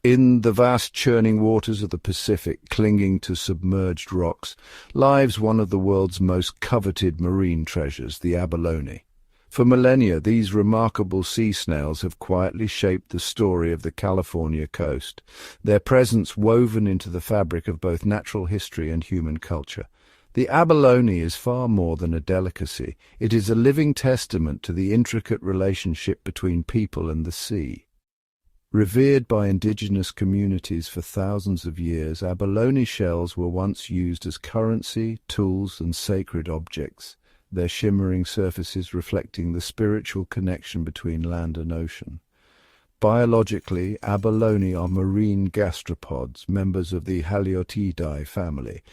In the vast churning waters of the Pacific, clinging to submerged rocks, lives one of the world's most coveted marine treasures, the abalone. For millennia, these remarkable sea snails have quietly shaped the story of the California coast, their presence woven into the fabric of both natural history and human culture. The abalone is far more than a delicacy. It is a living testament to the intricate relationship between people and the sea. Revered by indigenous communities for thousands of years, abalone shells were once used as currency, tools, and sacred objects, their shimmering surfaces reflecting the spiritual connection between land and ocean. Biologically, abalone are marine gastropods, members of the Haliotidae family.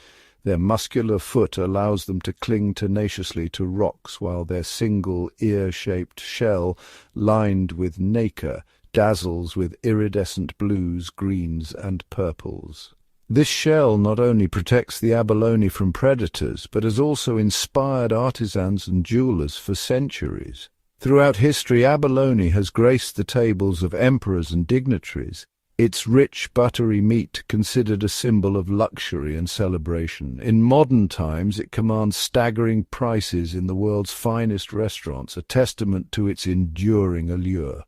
Their muscular foot allows them to cling tenaciously to rocks, while their single ear-shaped shell, lined with nacre, dazzles with iridescent blues, greens, and purples. This shell not only protects the abalone from predators, but has also inspired artisans and jewelers for centuries. Throughout history, abalone has graced the tables of emperors and dignitaries, its rich, buttery meat considered a symbol of luxury and celebration. In modern times, it commands staggering prices in the world's finest restaurants, a testament to its enduring allure.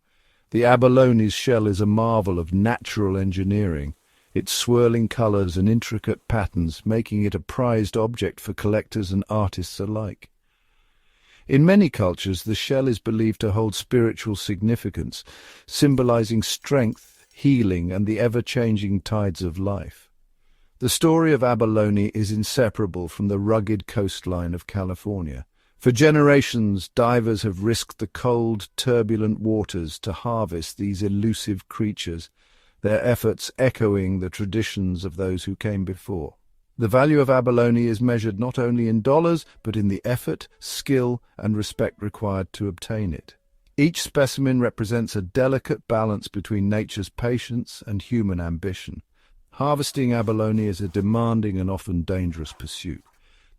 The abalone's shell is a marvel of natural engineering, its swirling colors and intricate patterns making it a prized object for collectors and artists alike. In many cultures, the shell is believed to hold spiritual significance, symbolizing strength, healing, and the ever-changing tides of life. The story of abalone is inseparable from the rugged coastline of California. For generations, divers have risked the cold, turbulent waters to harvest these elusive creatures, their efforts echoing the traditions of those who came before. The value of abalone is measured not only in dollars, but in the effort, skill, and respect required to obtain it. Each specimen represents a delicate balance between nature's patience and human ambition. Harvesting abalone is a demanding and often dangerous pursuit.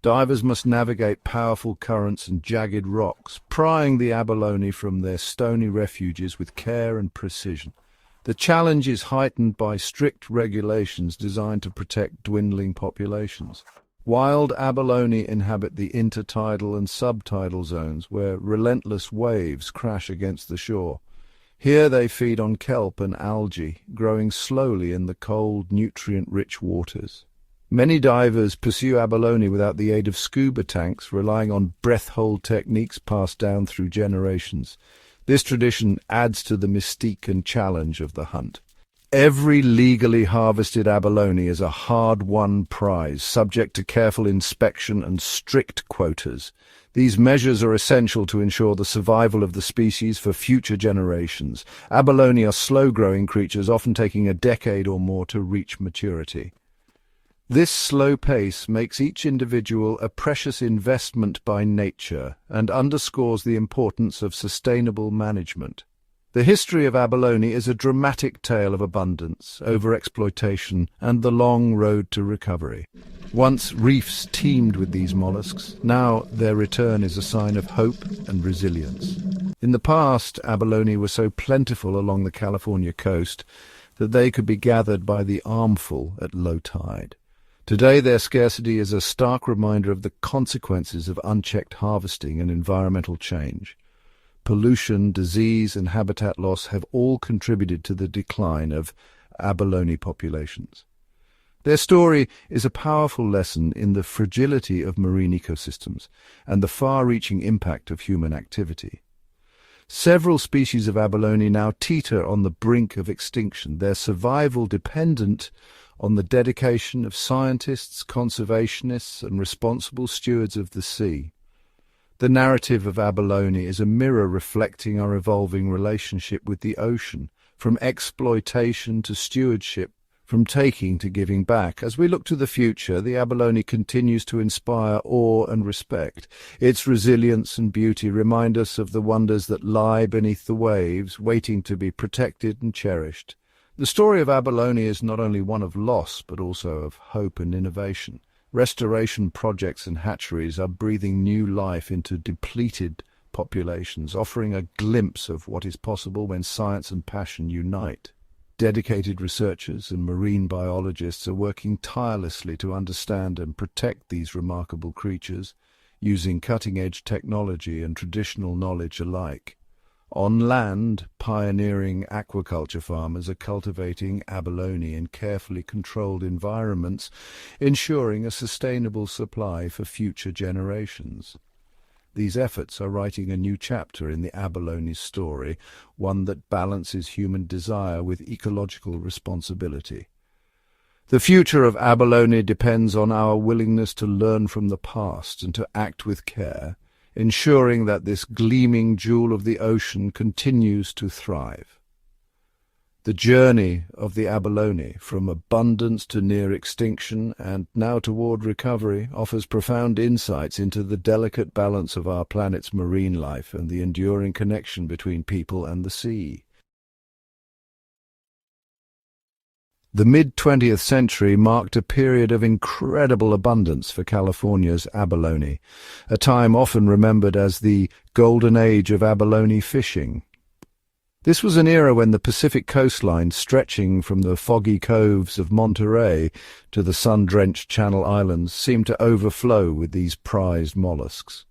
Divers must navigate powerful currents and jagged rocks, prying the abalone from their stony refuges with care and precision. The challenge is heightened by strict regulations designed to protect dwindling populations. Wild abalone inhabit the intertidal and subtidal zones, where relentless waves crash against the shore. Here they feed on kelp and algae, growing slowly in the cold, nutrient-rich waters. Many divers pursue abalone without the aid of scuba tanks, relying on breath-hold techniques passed down through generations. This tradition adds to the mystique and challenge of the hunt. Every legally harvested abalone is a hard-won prize, subject to careful inspection and strict quotas. These measures are essential to ensure the survival of the species for future generations. Abalone are slow-growing creatures, often taking a decade or more to reach maturity. This slow pace makes each individual a precious investment by nature and underscores the importance of sustainable management. The history of abalone is a dramatic tale of abundance, overexploitation, and the long road to recovery. Once reefs teemed with these mollusks, now their return is a sign of hope and resilience. In the past, abalone were so plentiful along the California coast that they could be gathered by the armful at low tide. Today, their scarcity is a stark reminder of the consequences of unchecked harvesting and environmental change. Pollution, disease, and habitat loss have all contributed to the decline of abalone populations. Their story is a powerful lesson in the fragility of marine ecosystems and the far-reaching impact of human activity. Several species of abalone now teeter on the brink of extinction, their survival dependent on the dedication of scientists, conservationists, and responsible stewards of the sea. The narrative of abalone is a mirror reflecting our evolving relationship with the ocean, from exploitation to stewardship, from taking to giving back. As we look to the future, the abalone continues to inspire awe and respect. Its resilience and beauty remind us of the wonders that lie beneath the waves, waiting to be protected and cherished. The story of abalone is not only one of loss, but also of hope and innovation. Restoration projects and hatcheries are breathing new life into depleted populations, offering a glimpse of what is possible when science and passion unite. Dedicated researchers and marine biologists are working tirelessly to understand and protect these remarkable creatures, using cutting-edge technology and traditional knowledge alike. On land, pioneering aquaculture farmers are cultivating abalone in carefully controlled environments, ensuring a sustainable supply for future generations. These efforts are writing a new chapter in the abalone's story, one that balances human desire with ecological responsibility. The future of abalone depends on our willingness to learn from the past and to act with care, ensuring that this gleaming jewel of the ocean continues to thrive. The journey of the abalone, from abundance to near extinction and now toward recovery, offers profound insights into the delicate balance of our planet's marine life and the enduring connection between people and the sea. The mid-20th century marked a period of incredible abundance for California's abalone, a time often remembered as the golden age of abalone fishing. This was an era when the Pacific coastline, stretching from the foggy coves of Monterey to the sun-drenched Channel Islands, seemed to overflow with these prized mollusks.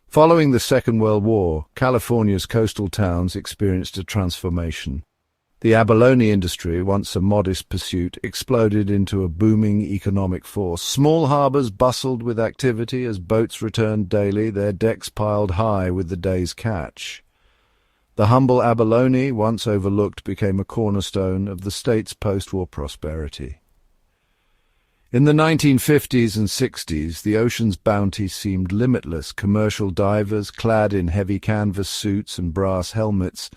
Following the Second World War, California's coastal towns experienced a transformation. The abalone industry, once a modest pursuit, exploded into a booming economic force. Small harbors bustled with activity as boats returned daily, their decks piled high with the day's catch. The humble abalone, once overlooked, became a cornerstone of the state's post-war prosperity. In the 1950s and 60s, the ocean's bounty seemed limitless. Commercial divers, clad in heavy canvas suits and brass helmets,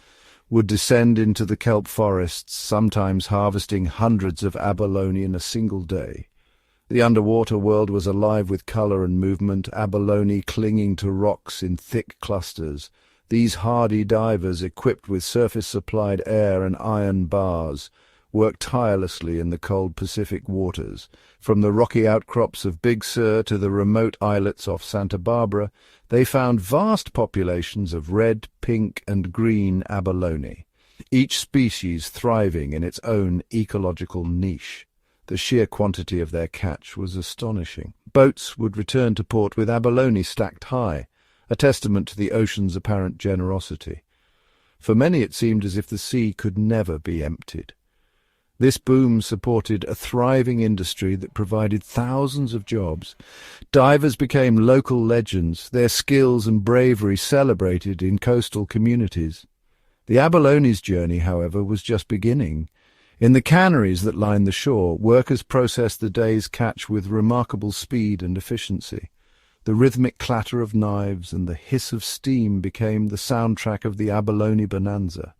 would descend into the kelp forests, sometimes harvesting hundreds of abalone in a single day. The underwater world was alive with color and movement, abalone clinging to rocks in thick clusters. These hardy divers, equipped with surface-supplied air and iron bars, worked tirelessly in the cold Pacific waters. From the rocky outcrops of Big Sur to the remote islets off Santa Barbara, they found vast populations of red, pink, and green abalone, each species thriving in its own ecological niche. The sheer quantity of their catch was astonishing. Boats would return to port with abalone stacked high, a testament to the ocean's apparent generosity. For many it seemed as if the sea could never be emptied. This boom supported a thriving industry that provided thousands of jobs. Divers became local legends, their skills and bravery celebrated in coastal communities. The abalone's journey, however, was just beginning. In the canneries that lined the shore, workers processed the day's catch with remarkable speed and efficiency. The rhythmic clatter of knives and the hiss of steam became the soundtrack of the abalone bonanza.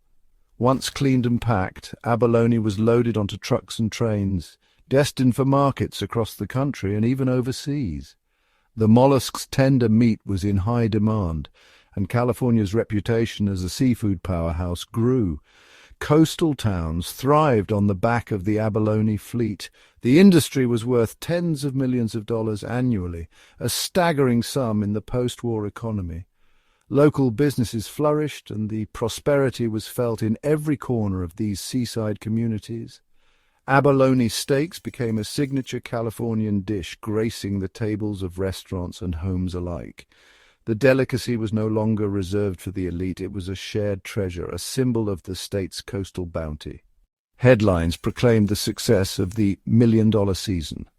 Once cleaned and packed, abalone was loaded onto trucks and trains, destined for markets across the country and even overseas. The mollusk's tender meat was in high demand, and California's reputation as a seafood powerhouse grew. Coastal towns thrived on the back of the abalone fleet. The industry was worth tens of millions of dollars annually, a staggering sum in the post-war economy. Local businesses flourished, and the prosperity was felt in every corner of these seaside communities. Abalone steaks became a signature Californian dish, gracing the tables of restaurants and homes alike. The delicacy was no longer reserved for the elite. It was a shared treasure, a symbol of the state's coastal bounty. Headlines proclaimed the success of the million-dollar season.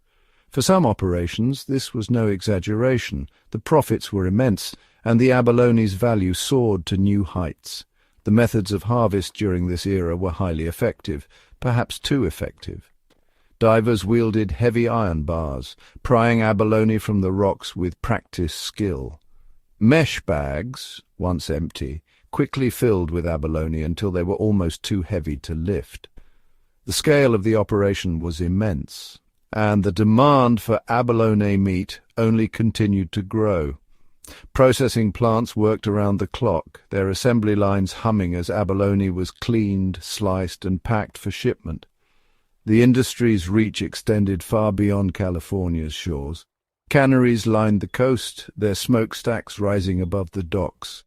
For some operations, this was no exaggeration. The profits were immense, and the abalone's value soared to new heights. The methods of harvest during this era were highly effective, perhaps too effective. Divers wielded heavy iron bars, prying abalone from the rocks with practiced skill. Mesh bags, once empty, quickly filled with abalone until they were almost too heavy to lift. The scale of the operation was immense, and the demand for abalone meat only continued to grow. Processing plants worked around the clock, their assembly lines humming as abalone was cleaned, sliced, and packed for shipment. The industry's reach extended far beyond California's shores. Canneries lined the coast, their smokestacks rising above the docks.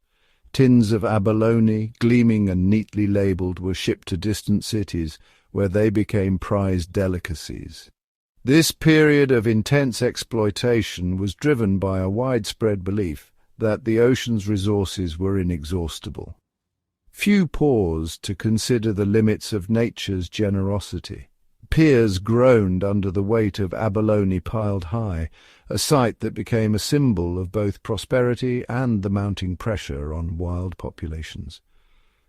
Tins of abalone, gleaming and neatly labeled, were shipped to distant cities, where they became prized delicacies. This period of intense exploitation was driven by a widespread belief that the ocean's resources were inexhaustible. Few paused to consider the limits of nature's generosity. Piers groaned under the weight of abalone piled high, a sight that became a symbol of both prosperity and the mounting pressure on wild populations.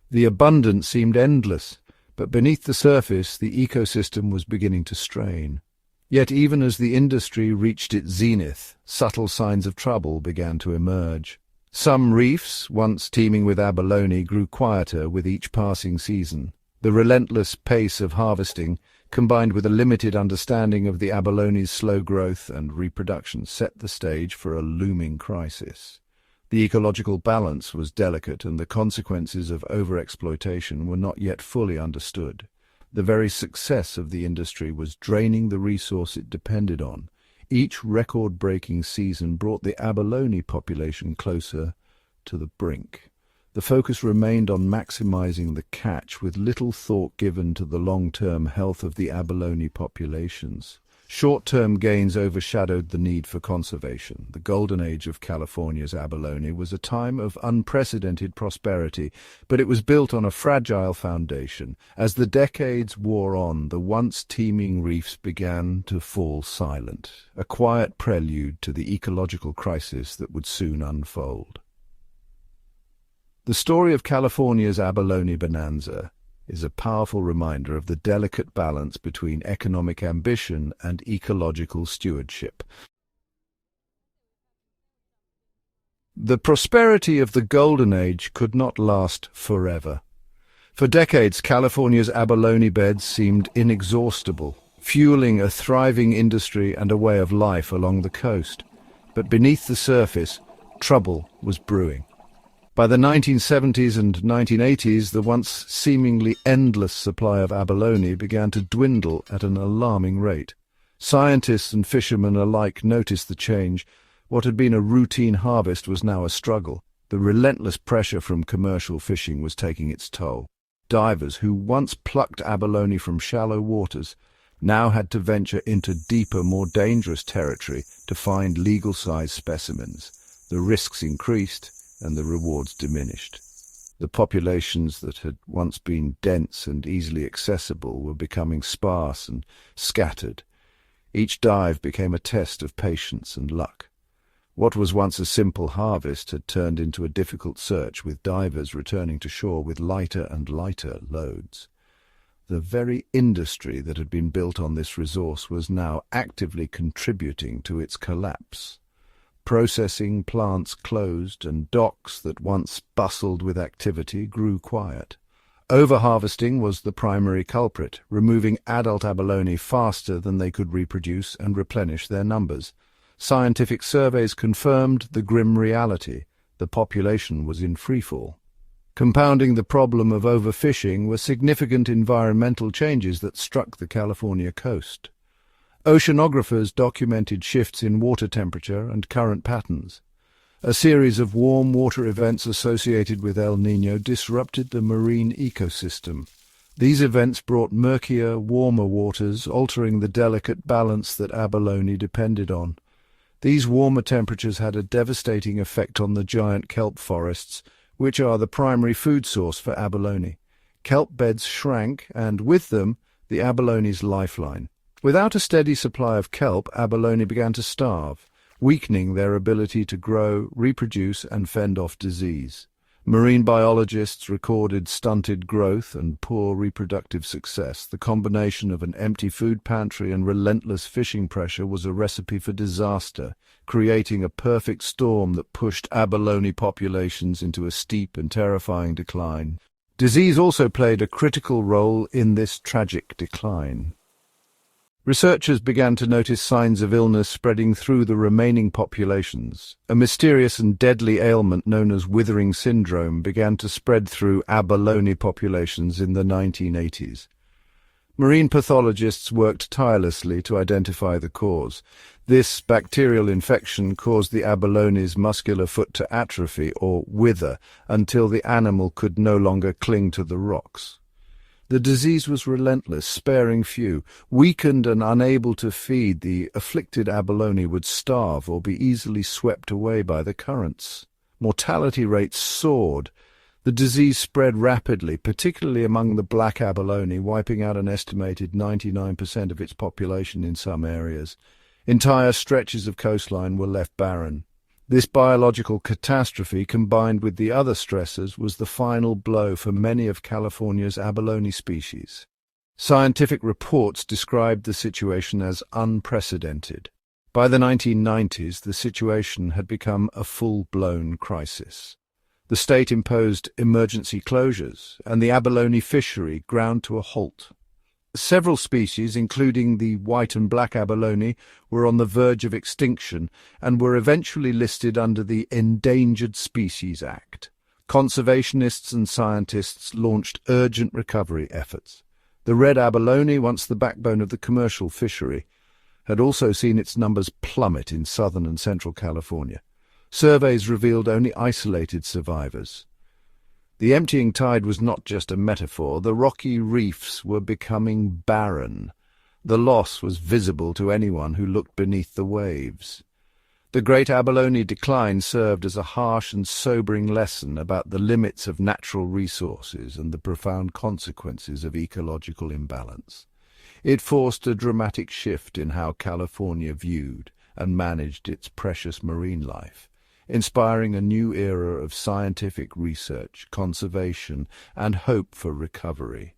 The abundance seemed endless, but beneath the surface the ecosystem was beginning to strain. Yet even as the industry reached its zenith, subtle signs of trouble began to emerge. Some reefs, once teeming with abalone, grew quieter with each passing season. The relentless pace of harvesting, combined with a limited understanding of the abalone's slow growth and reproduction, set the stage for a looming crisis. The ecological balance was delicate, and the consequences of overexploitation were not yet fully understood. The very success of the industry was draining the resource it depended on. Each record-breaking season brought the abalone population closer to the brink. The focus remained on maximizing the catch, with little thought given to the long-term health of the abalone populations. Short-term gains overshadowed the need for conservation. The golden age of California's abalone was a time of unprecedented prosperity, but it was built on a fragile foundation. As the decades wore on, the once teeming reefs began to fall silent, a quiet prelude to the ecological crisis that would soon unfold. The story of California's abalone bonanza is a powerful reminder of the delicate balance between economic ambition and ecological stewardship. The prosperity of the Golden Age could not last forever. For decades, California's abalone beds seemed inexhaustible, fueling a thriving industry and a way of life along the coast. But beneath the surface, trouble was brewing. By the 1970s and 1980s, the once seemingly endless supply of abalone began to dwindle at an alarming rate. Scientists and fishermen alike noticed the change. What had been a routine harvest was now a struggle. The relentless pressure from commercial fishing was taking its toll. Divers who once plucked abalone from shallow waters now had to venture into deeper, more dangerous territory to find legal-sized specimens. The risks increased, and the rewards diminished. The populations that had once been dense and easily accessible were becoming sparse and scattered. Each dive became a test of patience and luck. What was once a simple harvest had turned into a difficult search, with divers returning to shore with lighter and lighter loads. The very industry that had been built on this resource was now actively contributing to its collapse. Processing plants closed, and docks that once bustled with activity grew quiet. Overharvesting was the primary culprit, removing adult abalone faster than they could reproduce and replenish their numbers. Scientific surveys confirmed the grim reality: the population was in freefall. Compounding the problem of overfishing were significant environmental changes that struck the California coast. Oceanographers documented shifts in water temperature and current patterns. A series of warm water events associated with El Niño disrupted the marine ecosystem. These events brought murkier, warmer waters, altering the delicate balance that abalone depended on. These warmer temperatures had a devastating effect on the giant kelp forests, which are the primary food source for abalone. Kelp beds shrank, and with them, the abalone's lifeline. Without a steady supply of kelp, abalone began to starve, weakening their ability to grow, reproduce, and fend off disease. Marine biologists recorded stunted growth and poor reproductive success. The combination of an empty food pantry and relentless fishing pressure was a recipe for disaster, creating a perfect storm that pushed abalone populations into a steep and terrifying decline. Disease also played a critical role in this tragic decline. Researchers began to notice signs of illness spreading through the remaining populations. A mysterious and deadly ailment known as withering syndrome began to spread through abalone populations in the 1980s. Marine pathologists worked tirelessly to identify the cause. This bacterial infection caused the abalone's muscular foot to atrophy or wither until the animal could no longer cling to the rocks. The disease was relentless, sparing few. Weakened and unable to feed, the afflicted abalone would starve or be easily swept away by the currents. Mortality rates soared. The disease spread rapidly, particularly among the black abalone, wiping out an estimated 99% of its population in some areas. Entire stretches of coastline were left barren. This biological catastrophe, combined with the other stressors, was the final blow for many of California's abalone species. Scientific reports described the situation as unprecedented. By the 1990s, the situation had become a full-blown crisis. The state imposed emergency closures, and the abalone fishery ground to a halt. Several species, including the white and black abalone, were on the verge of extinction and were eventually listed under the Endangered Species Act. Conservationists and scientists launched urgent recovery efforts. The red abalone, once the backbone of the commercial fishery, had also seen its numbers plummet in southern and central California. Surveys revealed only isolated survivors. The emptying tide was not just a metaphor. The rocky reefs were becoming barren. The loss was visible to anyone who looked beneath the waves. The great abalone decline served as a harsh and sobering lesson about the limits of natural resources and the profound consequences of ecological imbalance. It forced a dramatic shift in how California viewed and managed its precious marine life, inspiring a new era of scientific research, conservation, and hope for recovery.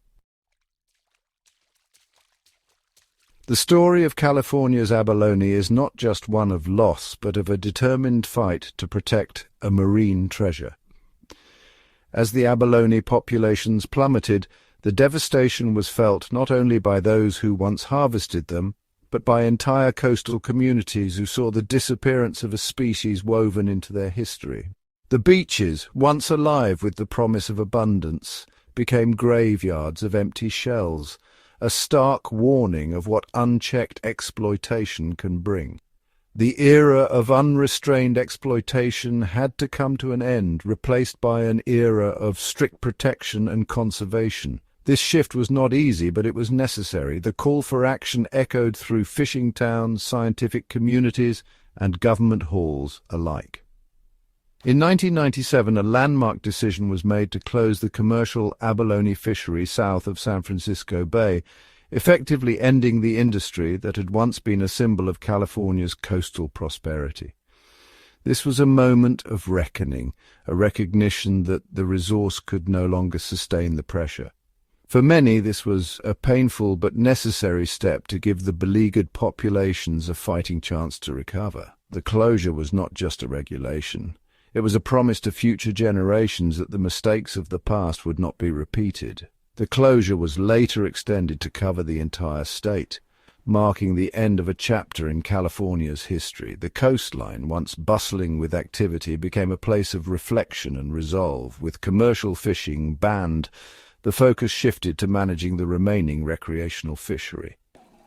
The story of California's abalone is not just one of loss, but of a determined fight to protect a marine treasure. As the abalone populations plummeted, the devastation was felt not only by those who once harvested them, but by entire coastal communities who saw the disappearance of a species woven into their history. The beaches, once alive with the promise of abundance, became graveyards of empty shells, a stark warning of what unchecked exploitation can bring. The era of unrestrained exploitation had to come to an end, replaced by an era of strict protection and conservation. This shift was not easy, but it was necessary. The call for action echoed through fishing towns, scientific communities, and government halls alike. In 1997, a landmark decision was made to close the commercial abalone fishery south of San Francisco Bay, effectively ending the industry that had once been a symbol of California's coastal prosperity. This was a moment of reckoning, a recognition that the resource could no longer sustain the pressure. For many, this was a painful but necessary step to give the beleaguered populations a fighting chance to recover. The closure was not just a regulation. It was a promise to future generations that the mistakes of the past would not be repeated. The closure was later extended to cover the entire state, marking the end of a chapter in California's history. The coastline, once bustling with activity, became a place of reflection and resolve. With commercial fishing banned, the focus shifted to managing the remaining recreational fishery.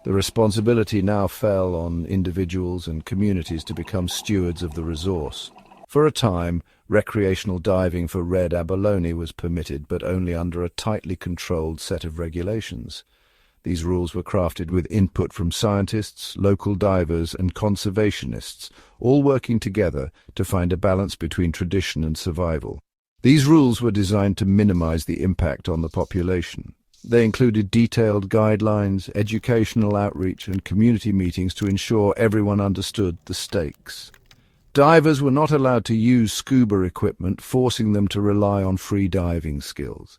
The responsibility now fell on individuals and communities to become stewards of the resource. For a time, recreational diving for red abalone was permitted, but only under a tightly controlled set of regulations. These rules were crafted with input from scientists, local divers, and conservationists, all working together to find a balance between tradition and survival. These rules were designed to minimize the impact on the population. They included detailed guidelines, educational outreach, and community meetings to ensure everyone understood the stakes. Divers were not allowed to use scuba equipment, forcing them to rely on free diving skills.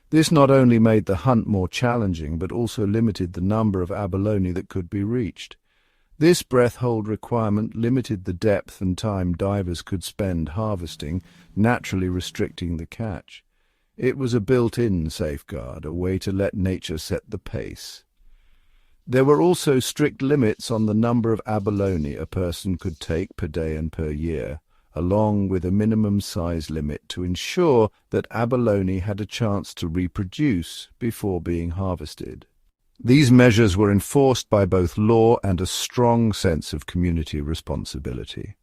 This not only made the hunt more challenging, but also limited the number of abalone that could be reached. This breath hold requirement limited the depth and time divers could spend harvesting, naturally restricting the catch. It was a built-in safeguard, a way to let nature set the pace. There were also strict limits on the number of abalone a person could take per day and per year, along with a minimum size limit to ensure that abalone had a chance to reproduce before being harvested. These measures were enforced by both law and a strong sense of community responsibility.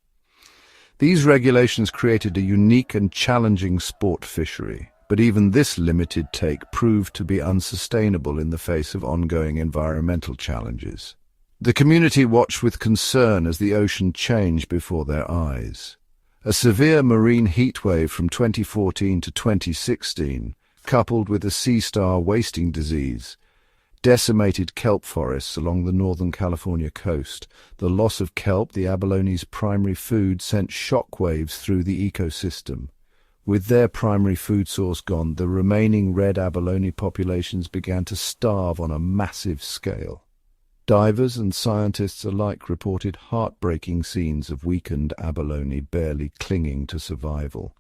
These regulations created a unique and challenging sport fishery. But even this limited take proved to be unsustainable in the face of ongoing environmental challenges. The community watched with concern as the ocean changed before their eyes. A severe marine heatwave from 2014 to 2016, coupled with a sea star wasting disease, decimated kelp forests along the northern California coast. The loss of kelp, the abalone's primary food, sent shockwaves through the ecosystem. With their primary food source gone, the remaining red abalone populations began to starve on a massive scale. Divers and scientists alike reported heartbreaking scenes of weakened abalone barely clinging to survival.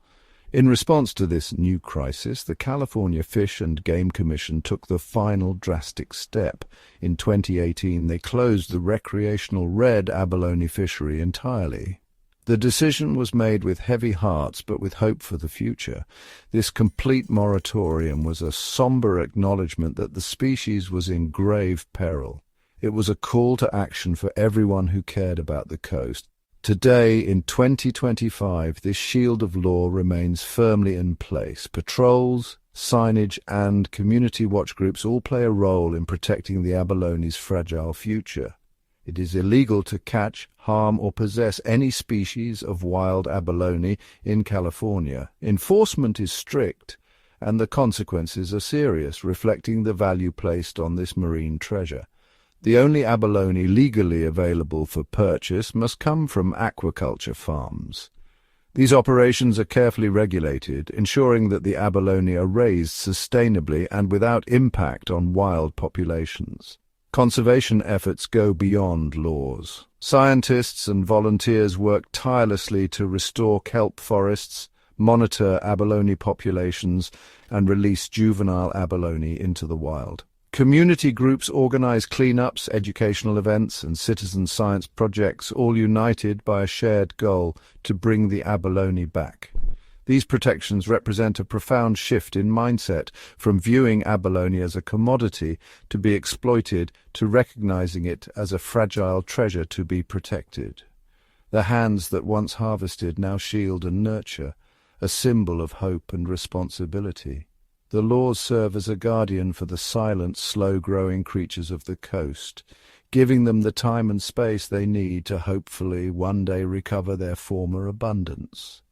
In response to this new crisis, the California Fish and Game Commission took the final drastic step. In 2018, they closed the recreational red abalone fishery entirely. The decision was made with heavy hearts but with hope for the future. This complete moratorium was a somber acknowledgement that the species was in grave peril. It was a call to action for everyone who cared about the coast. Today, in 2025, this shield of law remains firmly in place. Patrols, signage, and community watch groups all play a role in protecting the abalone's fragile future. It is illegal to catch, harm, or possess any species of wild abalone in California. Enforcement is strict, and the consequences are serious, reflecting the value placed on this marine treasure. The only abalone legally available for purchase must come from aquaculture farms. These operations are carefully regulated, ensuring that the abalone are raised sustainably and without impact on wild populations. Conservation efforts go beyond laws. Scientists and volunteers work tirelessly to restore kelp forests, monitor abalone populations, and release juvenile abalone into the wild. Community groups organize cleanups, educational events, and citizen science projects, all united by a shared goal to bring the abalone back. These protections represent a profound shift in mindset, from viewing abalone as a commodity to be exploited to recognizing it as a fragile treasure to be protected. The hands that once harvested now shield and nurture, a symbol of hope and responsibility. The laws serve as a guardian for the silent, slow-growing creatures of the coast, giving them the time and space they need to hopefully one day recover their former abundance.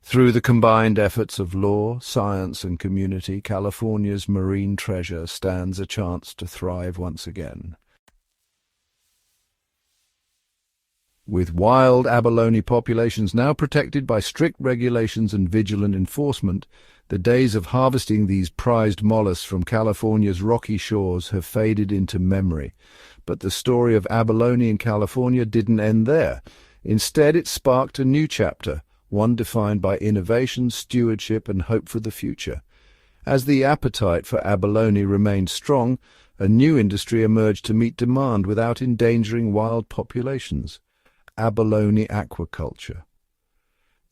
Through the combined efforts of law, science, and community, California's marine treasure stands a chance to thrive once again. With wild abalone populations now protected by strict regulations and vigilant enforcement, the days of harvesting these prized mollusks from California's rocky shores have faded into memory. But the story of abalone in California didn't end there. Instead, it sparked a new chapter, one defined by innovation, stewardship, and hope for the future. As the appetite for abalone remained strong, a new industry emerged to meet demand without endangering wild populations: abalone aquaculture.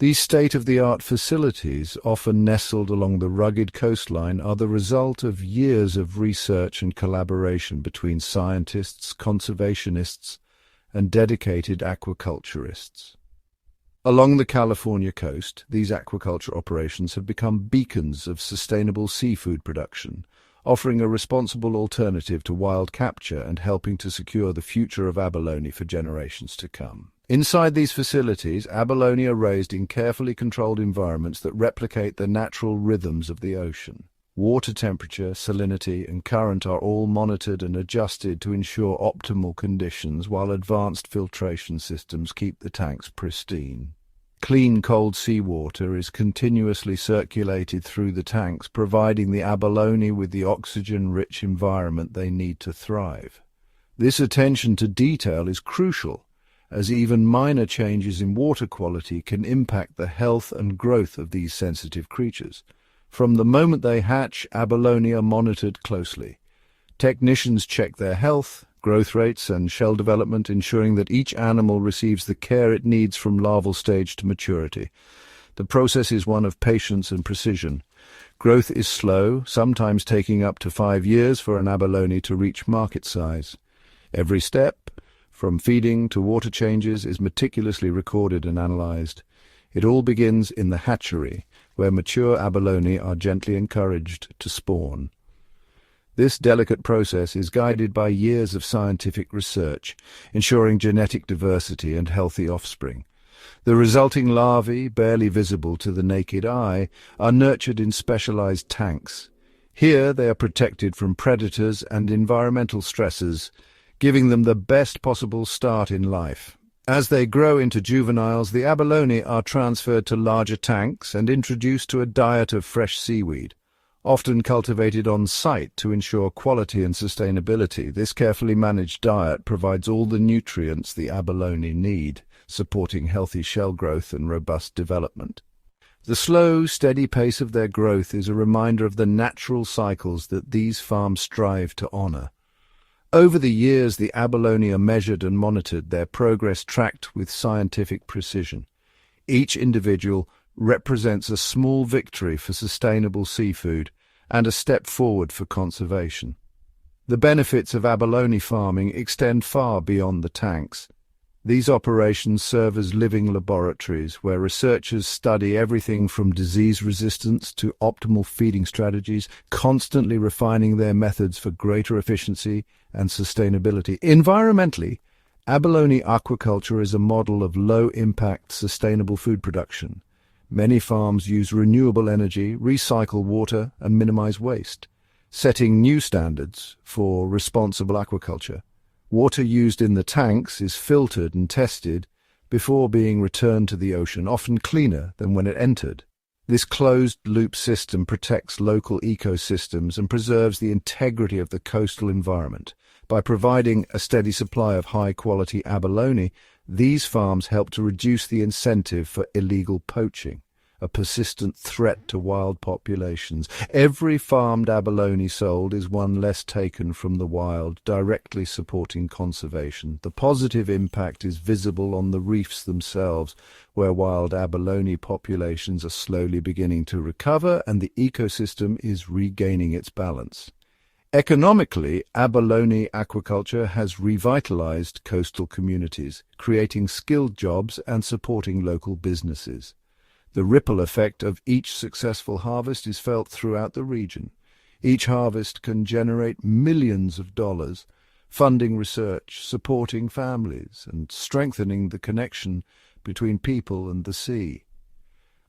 These state-of-the-art facilities, often nestled along the rugged coastline, are the result of years of research and collaboration between scientists, conservationists, and dedicated aquaculturists. Along the California coast, these aquaculture operations have become beacons of sustainable seafood production, offering a responsible alternative to wild capture and helping to secure the future of abalone for generations to come. Inside these facilities, abalone are raised in carefully controlled environments that replicate the natural rhythms of the ocean. Water temperature, salinity, and current are all monitored and adjusted to ensure optimal conditions, while advanced filtration systems keep the tanks pristine. Clean, cold seawater is continuously circulated through the tanks, providing the abalone with the oxygen-rich environment they need to thrive. This attention to detail is crucial, as even minor changes in water quality can impact the health and growth of these sensitive creatures. From the moment they hatch, abalone are monitored closely. Technicians check their health, growth rates, and shell development, ensuring that each animal receives the care it needs from larval stage to maturity. The process is one of patience and precision. Growth is slow, sometimes taking up to 5 years for an abalone to reach market size. Every step, from feeding to water changes, is meticulously recorded and analyzed. It all begins in the hatchery, where mature abalone are gently encouraged to spawn. This delicate process is guided by years of scientific research, ensuring genetic diversity and healthy offspring. The resulting larvae, barely visible to the naked eye, are nurtured in specialized tanks. Here they are protected from predators and environmental stresses, giving them the best possible start in life. As they grow into juveniles, the abalone are transferred to larger tanks and introduced to a diet of fresh seaweed, often cultivated on site to ensure quality and sustainability. This carefully managed diet provides all the nutrients the abalone need, supporting healthy shell growth and robust development. The slow, steady pace of their growth is a reminder of the natural cycles that these farms strive to honor. Over the years, the abalone are measured and monitored, their progress tracked with scientific precision. Each individual represents a small victory for sustainable seafood and a step forward for conservation. The benefits of abalone farming extend far beyond the tanks. These operations serve as living laboratories where researchers study everything from disease resistance to optimal feeding strategies, constantly refining their methods for greater efficiency and sustainability. Environmentally, abalone aquaculture is a model of low-impact, sustainable food production. Many farms use renewable energy, recycle water, and minimize waste, setting new standards for responsible aquaculture. Water used in the tanks is filtered and tested before being returned to the ocean, often cleaner than when it entered. This closed-loop system protects local ecosystems and preserves the integrity of the coastal environment. By providing a steady supply of high-quality abalone, these farms help to reduce the incentive for illegal poaching, a persistent threat to wild populations. Every farmed abalone sold is one less taken from the wild, directly supporting conservation. The positive impact is visible on the reefs themselves, where wild abalone populations are slowly beginning to recover and the ecosystem is regaining its balance. Economically, abalone aquaculture has revitalized coastal communities, creating skilled jobs and supporting local businesses. The ripple effect of each successful harvest is felt throughout the region. Each harvest can generate millions of dollars, funding research, supporting families, and strengthening the connection between people and the sea.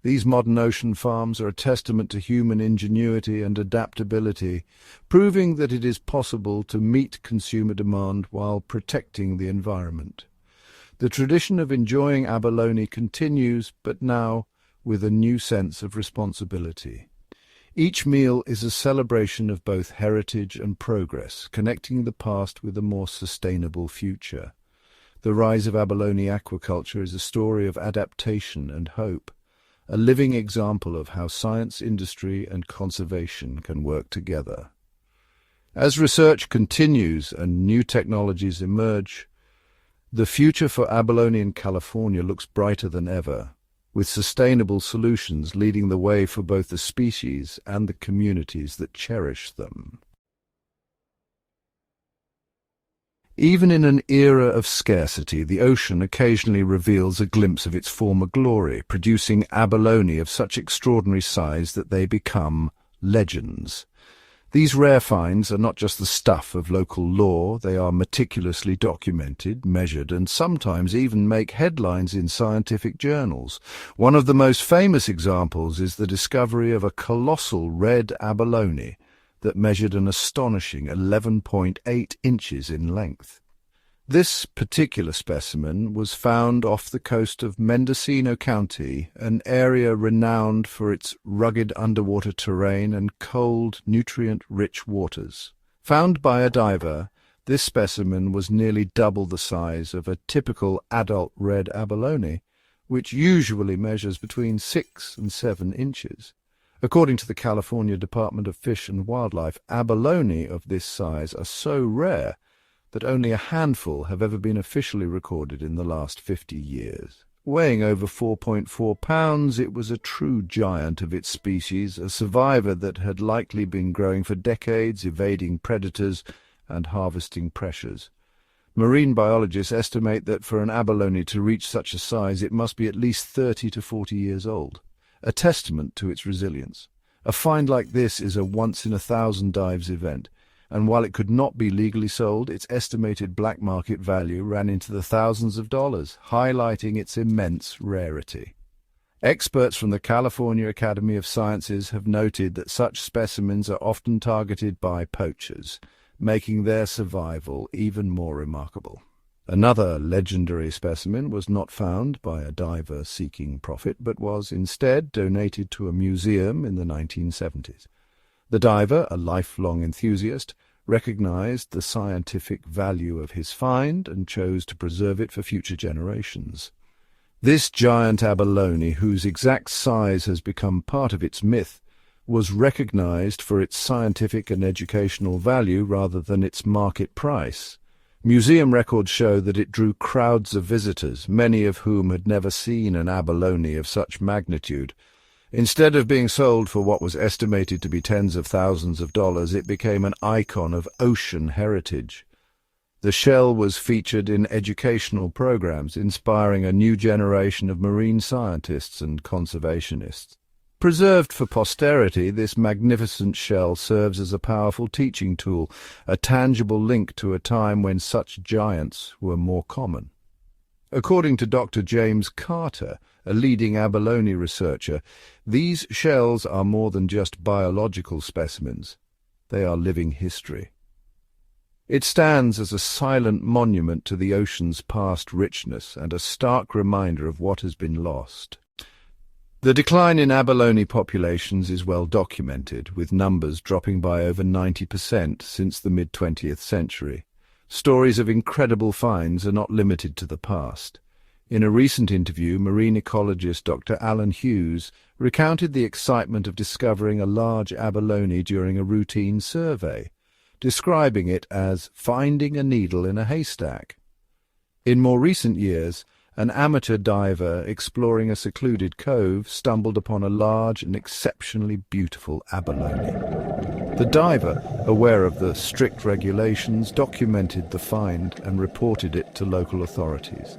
These modern ocean farms are a testament to human ingenuity and adaptability, proving that it is possible to meet consumer demand while protecting the environment. The tradition of enjoying abalone continues, but now with a new sense of responsibility. Each meal is a celebration of both heritage and progress, connecting the past with a more sustainable future. The rise of abalone aquaculture is a story of adaptation and hope, a living example of how science, industry, and conservation can work together. As research continues and new technologies emerge, the future for abalone in California looks brighter than ever, with sustainable solutions leading the way for both the species and the communities that cherish them. Even in an era of scarcity, the ocean occasionally reveals a glimpse of its former glory, producing abalone of such extraordinary size that they become legends. These rare finds are not just the stuff of local lore, they are meticulously documented, measured, and sometimes even make headlines in scientific journals. One of the most famous examples is the discovery of a colossal red abalone that measured an astonishing 11.8 inches in length. This particular specimen was found off the coast of Mendocino County, an area renowned for its rugged underwater terrain and cold, nutrient-rich waters. Found by a diver, this specimen was nearly double the size of a typical adult red abalone, which usually measures between 6 and 7 inches. According to the California Department of Fish and Wildlife, abalone of this size are so rare that only a handful have ever been officially recorded in the last 50 years. Weighing over 4.4 pounds, it was a true giant of its species, a survivor that had likely been growing for decades, evading predators and harvesting pressures. Marine biologists estimate that for an abalone to reach such a size, it must be at least 30 to 40 years old. a testament to its resilience. A find like this is a once-in-a-thousand dives event, and while it could not be legally sold, its estimated black market value ran into the thousands of dollars, highlighting its immense rarity. Experts from the California Academy of Sciences have noted that such specimens are often targeted by poachers, making their survival even more remarkable. Another legendary specimen was not found by a diver seeking profit, but was instead donated to a museum in the 1970s. The diver, a lifelong enthusiast, recognized the scientific value of his find and chose to preserve it for future generations. This giant abalone, whose exact size has become part of its myth, was recognized for its scientific and educational value rather than its market price. Museum records show that it drew crowds of visitors, many of whom had never seen an abalone of such magnitude. Instead of being sold for what was estimated to be tens of thousands of dollars, it became an icon of ocean heritage. The shell was featured in educational programs, inspiring a new generation of marine scientists and conservationists. Preserved for posterity, this magnificent shell serves as a powerful teaching tool, a tangible link to a time when such giants were more common. According to Dr. James Carter, a leading abalone researcher, these shells are more than just biological specimens. They are living history. It stands as a silent monument to the ocean's past richness and a stark reminder of what has been lost. The decline in abalone populations is well documented, with numbers dropping by over 90% since the mid-20th century. Stories of incredible finds are not limited to the past. In a recent interview, marine ecologist Dr. Alan Hughes recounted the excitement of discovering a large abalone during a routine survey, describing it as finding a needle in a haystack. In more recent years, an amateur diver exploring a secluded cove stumbled upon a large and exceptionally beautiful abalone. The diver, aware of the strict regulations, documented the find and reported it to local authorities.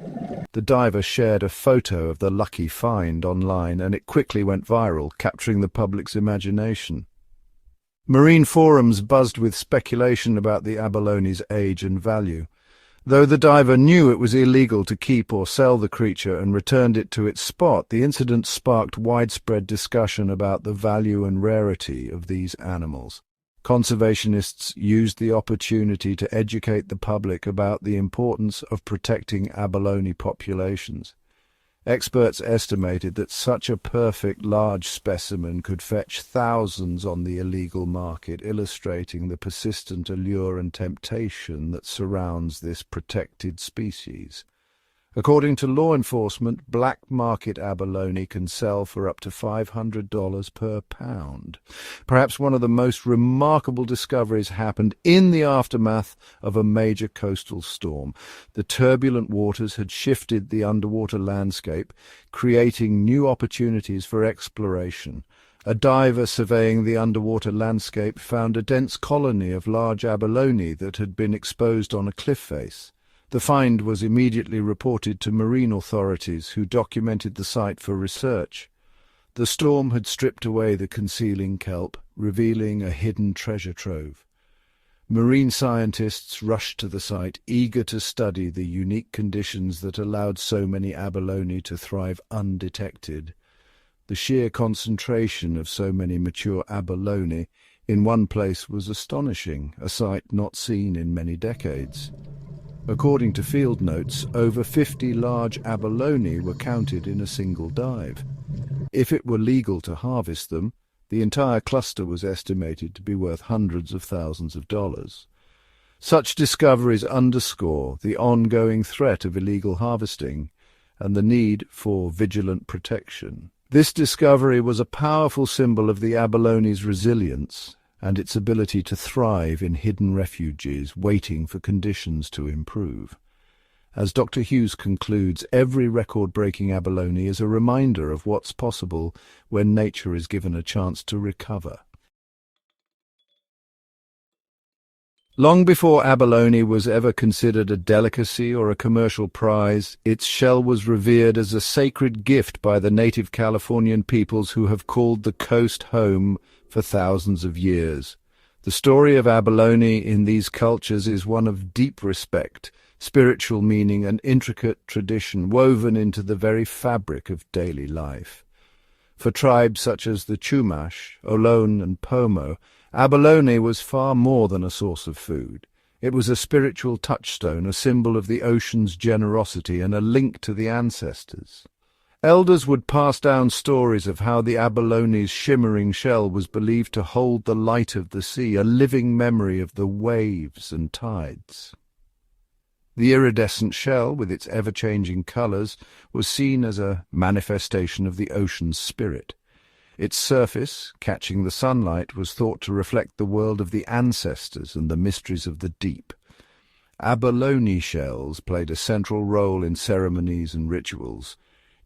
The diver shared a photo of the lucky find online, and it quickly went viral, capturing the public's imagination. Marine forums buzzed with speculation about the abalone's age and value. Though the diver knew it was illegal to keep or sell the creature and returned it to its spot, the incident sparked widespread discussion about the value and rarity of these animals. Conservationists used the opportunity to educate the public about the importance of protecting abalone populations. Experts estimated that such a perfect large specimen could fetch thousands on the illegal market, illustrating the persistent allure and temptation that surrounds this protected species. According to law enforcement, black market abalone can sell for up to $500 per pound. Perhaps one of the most remarkable discoveries happened in the aftermath of a major coastal storm. The turbulent waters had shifted the underwater landscape, creating new opportunities for exploration. A diver surveying the underwater landscape found a dense colony of large abalone that had been exposed on a cliff face. The find was immediately reported to marine authorities, who documented the site for research. The storm had stripped away the concealing kelp, revealing a hidden treasure trove. Marine scientists rushed to the site, eager to study the unique conditions that allowed so many abalone to thrive undetected. The sheer concentration of so many mature abalone in one place was astonishing, a sight not seen in many decades. According to field notes, over 50 large abalone were counted in a single dive. If it were legal to harvest them, the entire cluster was estimated to be worth hundreds of thousands of dollars. Such discoveries underscore the ongoing threat of illegal harvesting and the need for vigilant protection. This discovery was a powerful symbol of the abalone's resilience and its ability to thrive in hidden refuges, waiting for conditions to improve. As Dr. Hughes concludes, every record-breaking abalone is a reminder of what's possible when nature is given a chance to recover. Long before abalone was ever considered a delicacy or a commercial prize, its shell was revered as a sacred gift by the native Californian peoples who have called the coast home for thousands of years. The story of abalone in these cultures is one of deep respect, spiritual meaning, and intricate tradition woven into the very fabric of daily life. For tribes such as the Chumash, Ohlone, and Pomo, abalone was far more than a source of food. It was a spiritual touchstone, a symbol of the ocean's generosity, and a link to the ancestors. Elders would pass down stories of how the abalone's shimmering shell was believed to hold the light of the sea, a living memory of the waves and tides. The iridescent shell, with its ever-changing colours, was seen as a manifestation of the ocean's spirit. Its surface, catching the sunlight, was thought to reflect the world of the ancestors and the mysteries of the deep. Abalone shells played a central role in ceremonies and rituals.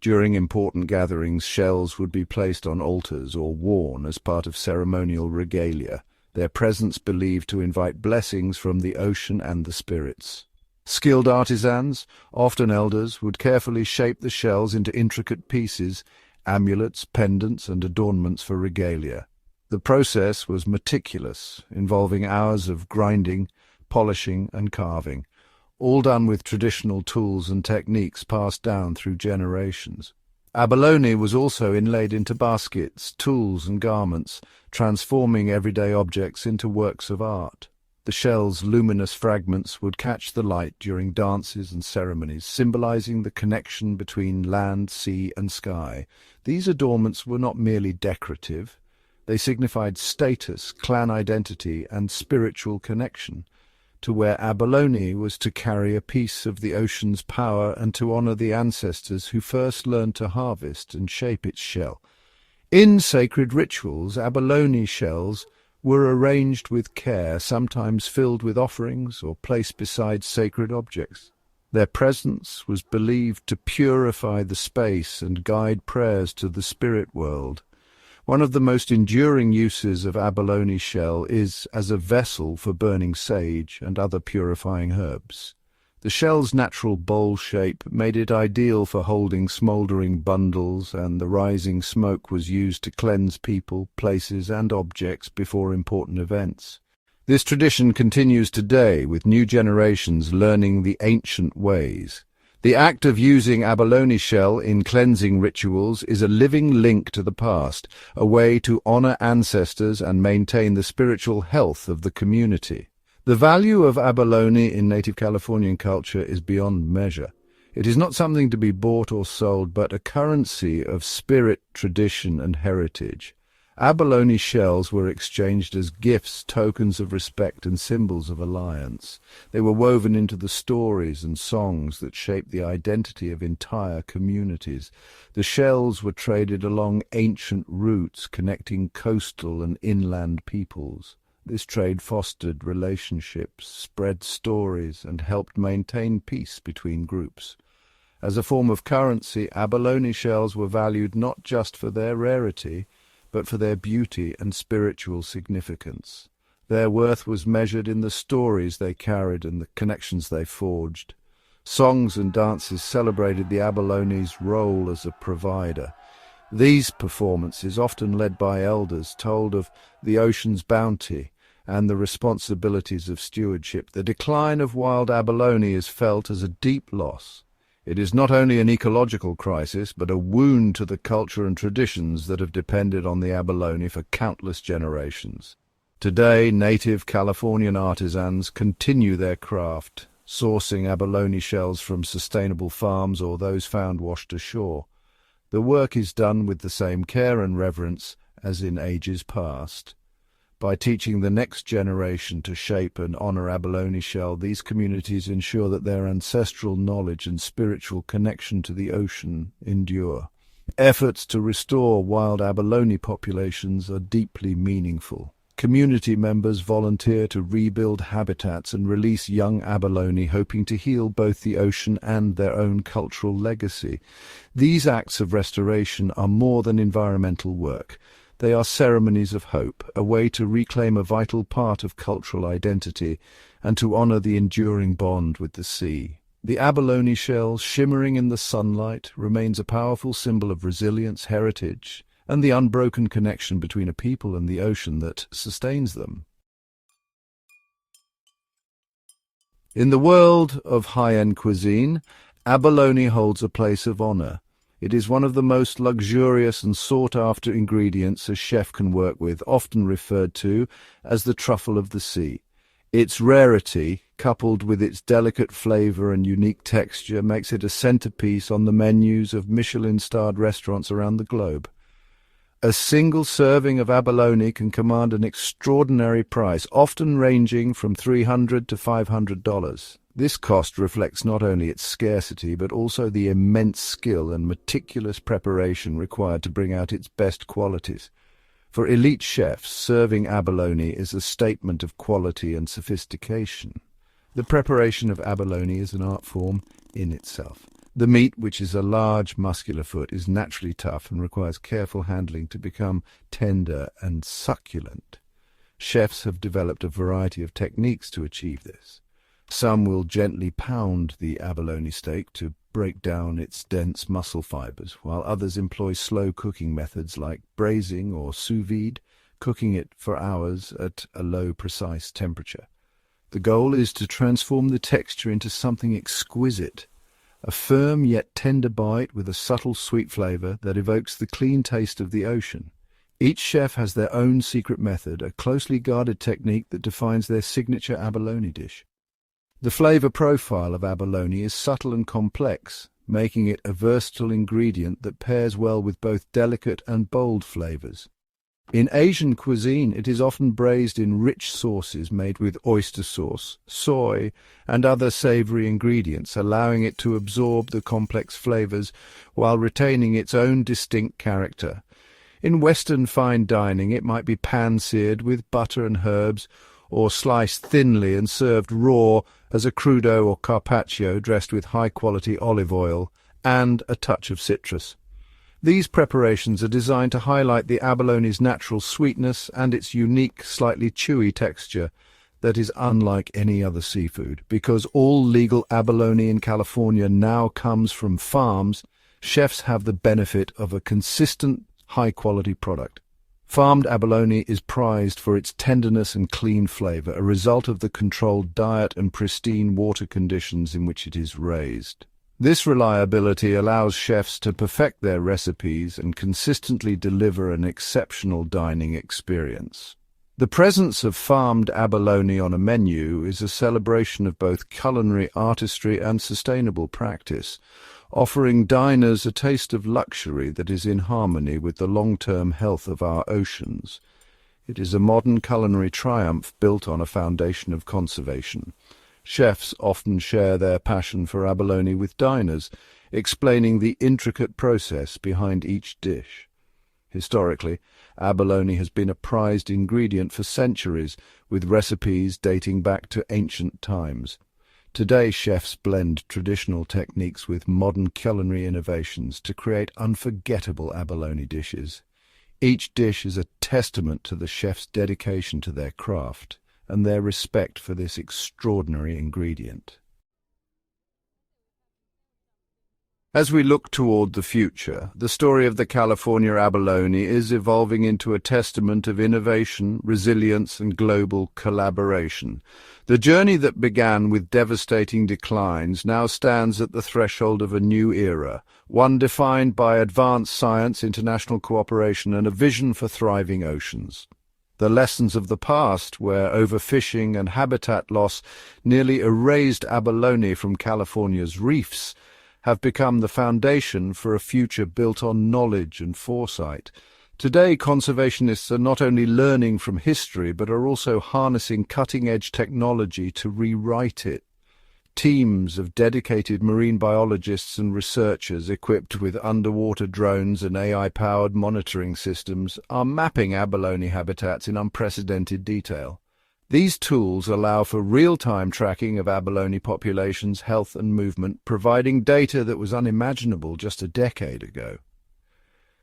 During important gatherings, shells would be placed on altars or worn as part of ceremonial regalia, their presence believed to invite blessings from the ocean and the spirits. Skilled artisans, often elders, would carefully shape the shells into intricate pieces, amulets, pendants, and adornments for regalia. The process was meticulous, involving hours of grinding, polishing, and carving, all done with traditional tools and techniques passed down through generations. Abalone was also inlaid into baskets, tools, and garments, transforming everyday objects into works of art. The shell's luminous fragments would catch the light during dances and ceremonies, symbolizing the connection between land, sea, and sky. These adornments were not merely decorative. They signified status, clan identity, and spiritual connection. To wear abalone was to carry a piece of the ocean's power and to honor the ancestors who first learned to harvest and shape its shell. In sacred rituals, abalone shells were arranged with care, sometimes filled with offerings or placed beside sacred objects. Their presence was believed to purify the space and guide prayers to the spirit world. One of the most enduring uses of abalone shell is as a vessel for burning sage and other purifying herbs. The shell's natural bowl shape made it ideal for holding smouldering bundles, and the rising smoke was used to cleanse people, places, and objects before important events. This tradition continues today, with new generations learning the ancient ways. The act of using abalone shell in cleansing rituals is a living link to the past, a way to honor ancestors and maintain the spiritual health of the community. The value of abalone in native Californian culture is beyond measure. It is not something to be bought or sold, but a currency of spirit, tradition, and heritage. Abalone shells were exchanged as gifts, tokens of respect, and symbols of alliance. They were woven into the stories and songs that shaped the identity of entire communities. The shells were traded along ancient routes connecting coastal and inland peoples. This trade fostered relationships, spread stories, and helped maintain peace between groups. As a form of currency, abalone shells were valued not just for their rarity, but for their beauty and spiritual significance. Their worth was measured in the stories they carried and the connections they forged. Songs and dances celebrated the abalone's role as a provider. These performances, often led by elders, told of the ocean's bounty and the responsibilities of stewardship. The decline of wild abalone is felt as a deep loss. It is not only an ecological crisis, but a wound to the culture and traditions that have depended on the abalone for countless generations. Today, native Californian artisans continue their craft, sourcing abalone shells from sustainable farms or those found washed ashore. The work is done with the same care and reverence as in ages past. By teaching the next generation to shape and honor abalone shell, these communities ensure that their ancestral knowledge and spiritual connection to the ocean endure. Efforts to restore wild abalone populations are deeply meaningful. Community members volunteer to rebuild habitats and release young abalone, hoping to heal both the ocean and their own cultural legacy. These acts of restoration are more than environmental work. They are ceremonies of hope, a way to reclaim a vital part of cultural identity and to honor the enduring bond with the sea. The abalone shell, shimmering in the sunlight, remains a powerful symbol of resilience, heritage, and the unbroken connection between a people and the ocean that sustains them. In the world of high-end cuisine, abalone holds a place of honor. It is one of the most luxurious and sought-after ingredients a chef can work with, often referred to as the truffle of the sea. Its rarity, coupled with its delicate flavor and unique texture, makes it a centerpiece on the menus of Michelin-starred restaurants around the globe. A single serving of abalone can command an extraordinary price, often ranging from $300 to $500. This cost reflects not only its scarcity, but also the immense skill and meticulous preparation required to bring out its best qualities. For elite chefs, serving abalone is a statement of quality and sophistication. The preparation of abalone is an art form in itself. The meat, which is a large, muscular foot, is naturally tough and requires careful handling to become tender and succulent. Chefs have developed a variety of techniques to achieve this. Some will gently pound the abalone steak to break down its dense muscle fibers, while others employ slow cooking methods like braising or sous vide, cooking it for hours at a low, precise temperature. The goal is to transform the texture into something exquisite, a firm yet tender bite with a subtle sweet flavor that evokes the clean taste of the ocean. Each chef has their own secret method, a closely guarded technique that defines their signature abalone dish. The flavor profile of abalone is subtle and complex, making it a versatile ingredient that pairs well with both delicate and bold flavors. In Asian cuisine, it is often braised in rich sauces made with oyster sauce, soy, and other savory ingredients, allowing it to absorb the complex flavors while retaining its own distinct character. In Western fine dining, it might be pan-seared with butter and herbs, or sliced thinly and served raw as a crudo or carpaccio dressed with high-quality olive oil and a touch of citrus. These preparations are designed to highlight the abalone's natural sweetness and its unique, slightly chewy texture that is unlike any other seafood. Because all legal abalone in California now comes from farms, chefs have the benefit of a consistent, high-quality product. Farmed abalone is prized for its tenderness and clean flavor, a result of the controlled diet and pristine water conditions in which it is raised. This reliability allows chefs to perfect their recipes and consistently deliver an exceptional dining experience. The presence of farmed abalone on a menu is a celebration of both culinary artistry and sustainable practice, offering diners a taste of luxury that is in harmony with the long-term health of our oceans. It is a modern culinary triumph built on a foundation of conservation. Chefs often share their passion for abalone with diners, explaining the intricate process behind each dish. Historically, abalone has been a prized ingredient for centuries, with recipes dating back to ancient times. Today, chefs blend traditional techniques with modern culinary innovations to create unforgettable abalone dishes. Each dish is a testament to the chef's dedication to their craft and their respect for this extraordinary ingredient. As we look toward the future, the story of the California abalone is evolving into a testament of innovation, resilience, and global collaboration. The journey that began with devastating declines now stands at the threshold of a new era, one defined by advanced science, international cooperation, and a vision for thriving oceans. The lessons of the past, where overfishing and habitat loss nearly erased abalone from California's reefs, have become the foundation for a future built on knowledge and foresight. Today, conservationists are not only learning from history, but are also harnessing cutting-edge technology to rewrite it. Teams of dedicated marine biologists and researchers equipped with underwater drones and AI-powered monitoring systems are mapping abalone habitats in unprecedented detail. These tools allow for real-time tracking of abalone populations' health and movement, providing data that was unimaginable just a decade ago.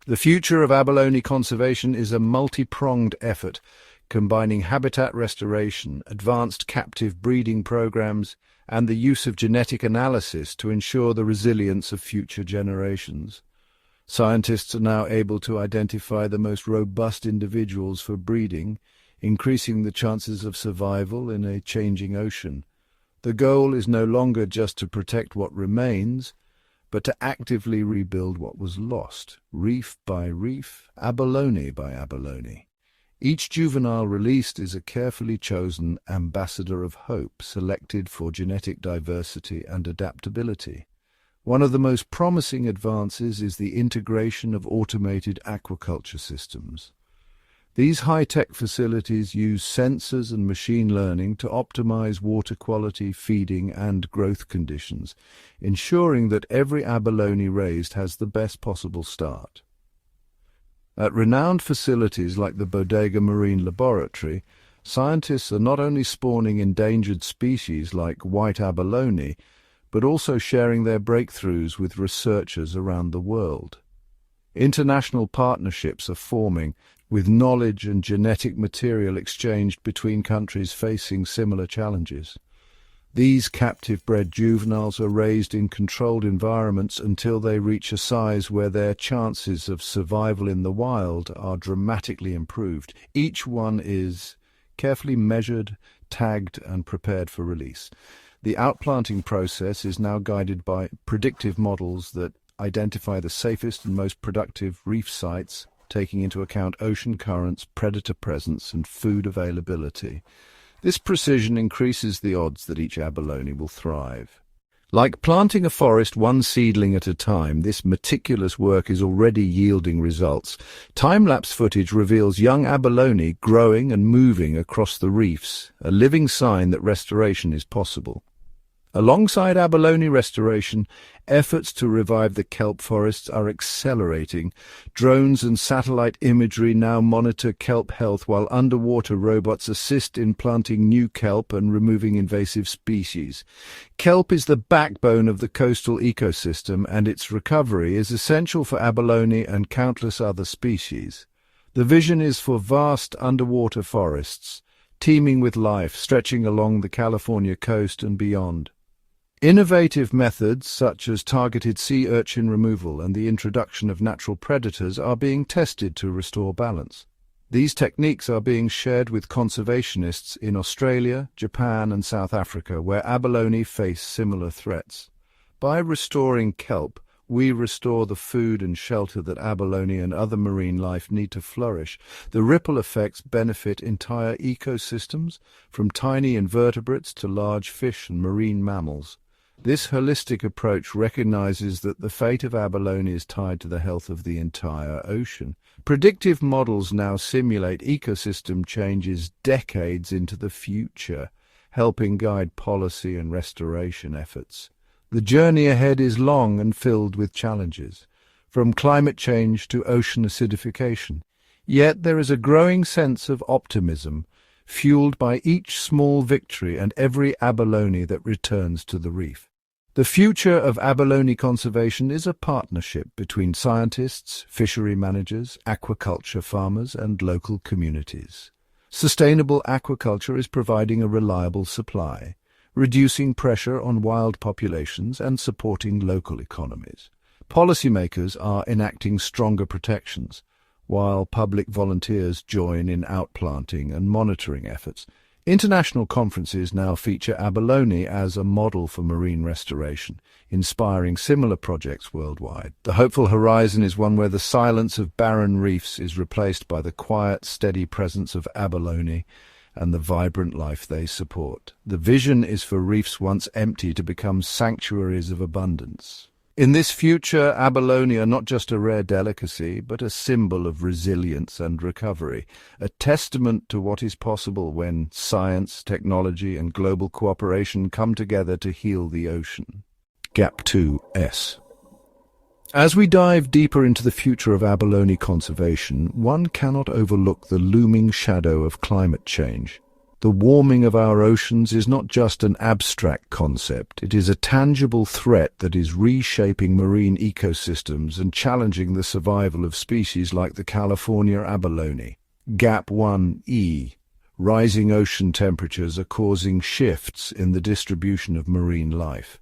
The future of abalone conservation is a multi-pronged effort, combining habitat restoration, advanced captive breeding programs, and the use of genetic analysis to ensure the resilience of future generations. Scientists are now able to identify the most robust individuals for breeding, increasing the chances of survival in a changing ocean. The goal is no longer just to protect what remains, but to actively rebuild what was lost, reef by reef, abalone by abalone. Each juvenile released is a carefully chosen ambassador of hope, selected for genetic diversity and adaptability. One of the most promising advances is the integration of automated aquaculture systems. These high-tech facilities use sensors and machine learning to optimize water quality, feeding, and growth conditions, ensuring that every abalone raised has the best possible start. At renowned facilities like the Bodega Marine Laboratory, scientists are not only spawning endangered species like white abalone, but also sharing their breakthroughs with researchers around the world. International partnerships are forming, with knowledge and genetic material exchanged between countries facing similar challenges. These captive-bred juveniles are raised in controlled environments until they reach a size where their chances of survival in the wild are dramatically improved. Each one is carefully measured, tagged, and prepared for release. The outplanting process is now guided by predictive models that identify the safest and most productive reef sites, taking into account ocean currents, predator presence, and food availability. This precision increases the odds that each abalone will thrive. Like planting a forest one seedling at a time, this meticulous work is already yielding results. Time-lapse footage reveals young abalone growing and moving across the reefs, a living sign that restoration is possible. Alongside abalone restoration, efforts to revive the kelp forests are accelerating. Drones and satellite imagery now monitor kelp health, while underwater robots assist in planting new kelp and removing invasive species. Kelp is the backbone of the coastal ecosystem, and its recovery is essential for abalone and countless other species. The vision is for vast underwater forests, teeming with life, stretching along the California coast and beyond. Innovative methods such as targeted sea urchin removal and the introduction of natural predators are being tested to restore balance. These techniques are being shared with conservationists in Australia, Japan, and South Africa, where abalone face similar threats. By restoring kelp, we restore the food and shelter that abalone and other marine life need to flourish. The ripple effects benefit entire ecosystems, from tiny invertebrates to large fish and marine mammals. This holistic approach recognizes that the fate of abalone is tied to the health of the entire ocean. Predictive models now simulate ecosystem changes decades into the future, helping guide policy and restoration efforts. The journey ahead is long and filled with challenges, from climate change to ocean acidification. Yet there is a growing sense of optimism, fueled by each small victory and every abalone that returns to the reef. The future of abalone conservation is a partnership between scientists, fishery managers, aquaculture farmers, and local communities. Sustainable aquaculture is providing a reliable supply, reducing pressure on wild populations and supporting local economies. Policymakers are enacting stronger protections, while public volunteers join in outplanting and monitoring efforts. International conferences now feature abalone as a model for marine restoration, inspiring similar projects worldwide. The hopeful horizon is one where the silence of barren reefs is replaced by the quiet, steady presence of abalone and the vibrant life they support. The vision is for reefs once empty to become sanctuaries of abundance. In this future, abalone are not just a rare delicacy, but a symbol of resilience and recovery, a testament to what is possible when science, technology, and global cooperation come together to heal the ocean. Gap 2S. As we dive deeper into the future of abalone conservation, one cannot overlook the looming shadow of climate change. The warming of our oceans is not just an abstract concept, it is a tangible threat that is reshaping marine ecosystems and challenging the survival of species like the California abalone. Gap 1E. Rising ocean temperatures are causing shifts in the distribution of marine life.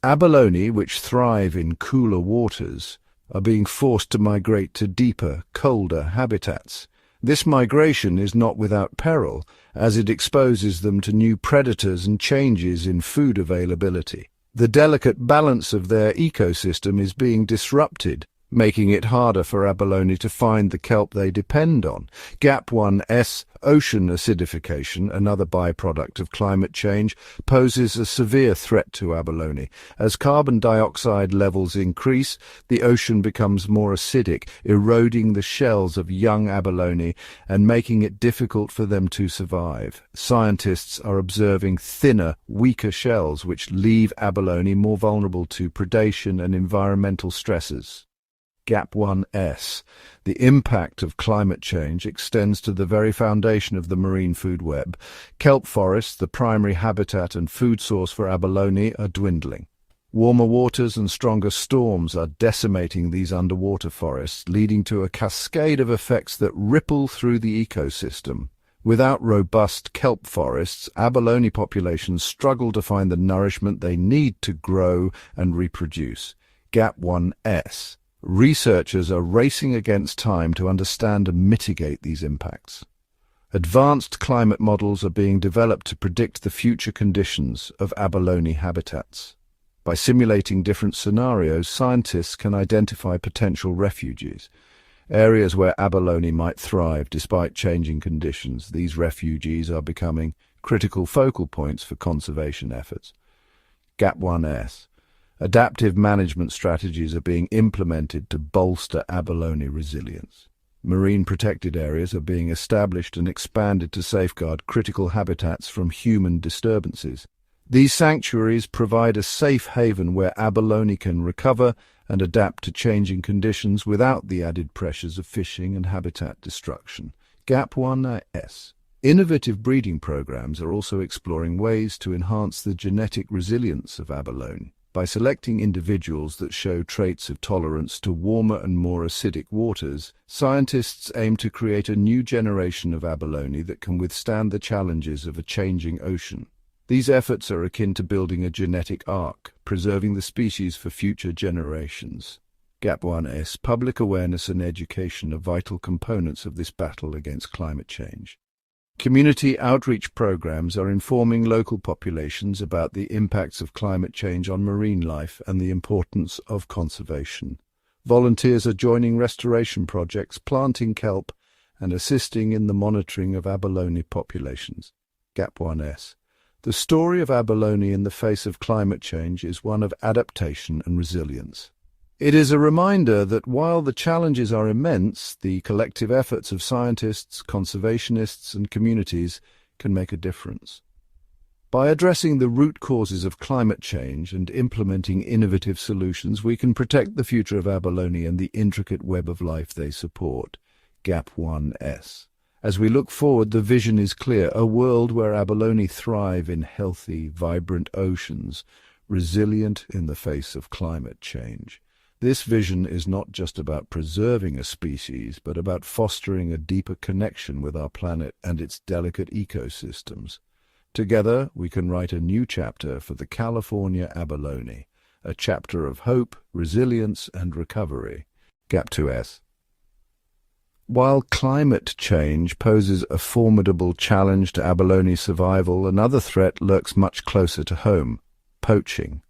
Abalone, which thrive in cooler waters, are being forced to migrate to deeper, colder habitats. This migration is not without peril, as it exposes them to new predators and changes in food availability. The delicate balance of their ecosystem is being disrupted, making it harder for abalone to find the kelp they depend on. Gap 1S, ocean acidification, another byproduct of climate change, poses a severe threat to abalone. As carbon dioxide levels increase, the ocean becomes more acidic, eroding the shells of young abalone and making it difficult for them to survive. Scientists are observing thinner, weaker shells which leave abalone more vulnerable to predation and environmental stresses. Gap 1S. The impact of climate change extends to the very foundation of the marine food web. Kelp forests, the primary habitat and food source for abalone, are dwindling. Warmer waters and stronger storms are decimating these underwater forests, leading to a cascade of effects that ripple through the ecosystem. Without robust kelp forests, abalone populations struggle to find the nourishment they need to grow and reproduce. Gap 1S. Researchers are racing against time to understand and mitigate these impacts. Advanced climate models are being developed to predict the future conditions of abalone habitats. By simulating different scenarios, scientists can identify potential refuges, areas where abalone might thrive despite changing conditions. These refuges are becoming critical focal points for conservation efforts. Gap 1S. Adaptive management strategies are being implemented to bolster abalone resilience. Marine protected areas are being established and expanded to safeguard critical habitats from human disturbances. These sanctuaries provide a safe haven where abalone can recover and adapt to changing conditions without the added pressures of fishing and habitat destruction. Gap 1S. Innovative breeding programs are also exploring ways to enhance the genetic resilience of abalone. By selecting individuals that show traits of tolerance to warmer and more acidic waters, scientists aim to create a new generation of abalone that can withstand the challenges of a changing ocean. These efforts are akin to building a genetic ark, preserving the species for future generations. Gap 1S. Public awareness and education are vital components of this battle against climate change. Community outreach programs are informing local populations about the impacts of climate change on marine life and the importance of conservation. Volunteers are joining restoration projects, planting kelp, and assisting in the monitoring of abalone populations. Gap 1S. The story of abalone in the face of climate change is one of adaptation and resilience. It is a reminder that while the challenges are immense, the collective efforts of scientists, conservationists, and communities can make a difference. By addressing the root causes of climate change and implementing innovative solutions, we can protect the future of abalone and the intricate web of life they support. Gap 1S. As we look forward, the vision is clear: a world where abalone thrive in healthy, vibrant oceans, resilient in the face of climate change. This vision is not just about preserving a species, but about fostering a deeper connection with our planet and its delicate ecosystems. Together, we can write a new chapter for the California abalone, a chapter of hope, resilience, and recovery. Gap 2S. While climate change poses a formidable challenge to abalone survival, another threat lurks much closer to home: poaching.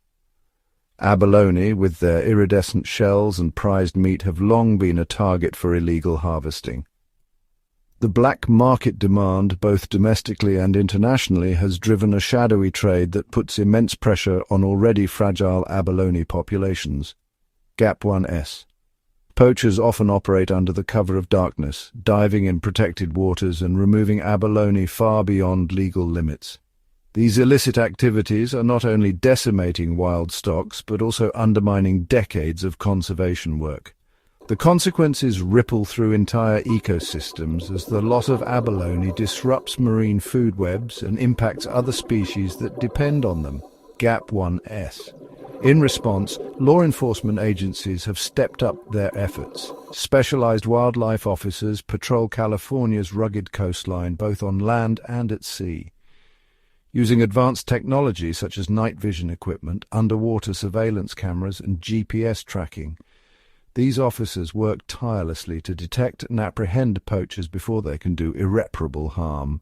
Abalone, with their iridescent shells and prized meat, have long been a target for illegal harvesting. The black market demand, both domestically and internationally, has driven a shadowy trade that puts immense pressure on already fragile abalone populations. Gap 1S. Poachers often operate under the cover of darkness, diving in protected waters and removing abalone far beyond legal limits. These illicit activities are not only decimating wild stocks, but also undermining decades of conservation work. The consequences ripple through entire ecosystems as the loss of abalone disrupts marine food webs and impacts other species that depend on them. GAP 1S. In response, law enforcement agencies have stepped up their efforts. Specialized wildlife officers patrol California's rugged coastline, both on land and at sea. Using advanced technology such as night vision equipment, underwater surveillance cameras, and GPS tracking, these officers work tirelessly to detect and apprehend poachers before they can do irreparable harm.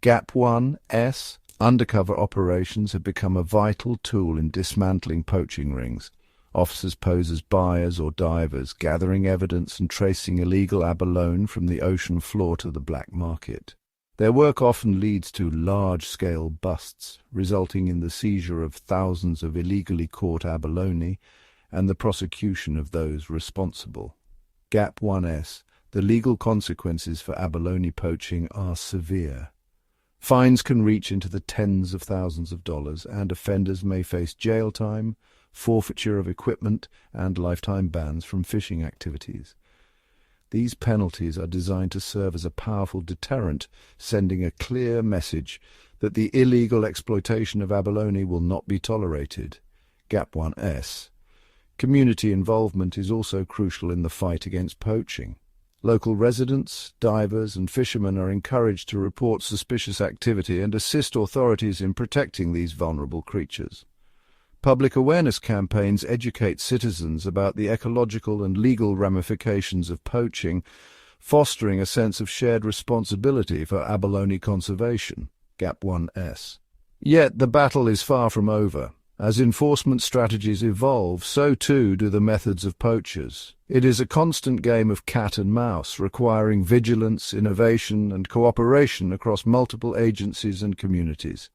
GAP 1S undercover operations have become a vital tool in dismantling poaching rings. Officers pose as buyers or divers, gathering evidence and tracing illegal abalone from the ocean floor to the black market. Their work often leads to large-scale busts, resulting in the seizure of thousands of illegally caught abalone and the prosecution of those responsible. GAP 1S. The legal consequences for abalone poaching are severe. Fines can reach into the tens of thousands of dollars, and offenders may face jail time, forfeiture of equipment, and lifetime bans from fishing activities. These penalties are designed to serve as a powerful deterrent, sending a clear message that the illegal exploitation of abalone will not be tolerated. GAP 1S. Community involvement is also crucial in the fight against poaching. Local residents, divers, and fishermen are encouraged to report suspicious activity and assist authorities in protecting these vulnerable creatures. Public awareness campaigns educate citizens about the ecological and legal ramifications of poaching, fostering a sense of shared responsibility for abalone conservation. GAP 1S. Yet the battle is far from over. As enforcement strategies evolve, so too do the methods of poachers. It is a constant game of cat and mouse, requiring vigilance, innovation, and cooperation across multiple agencies and communities.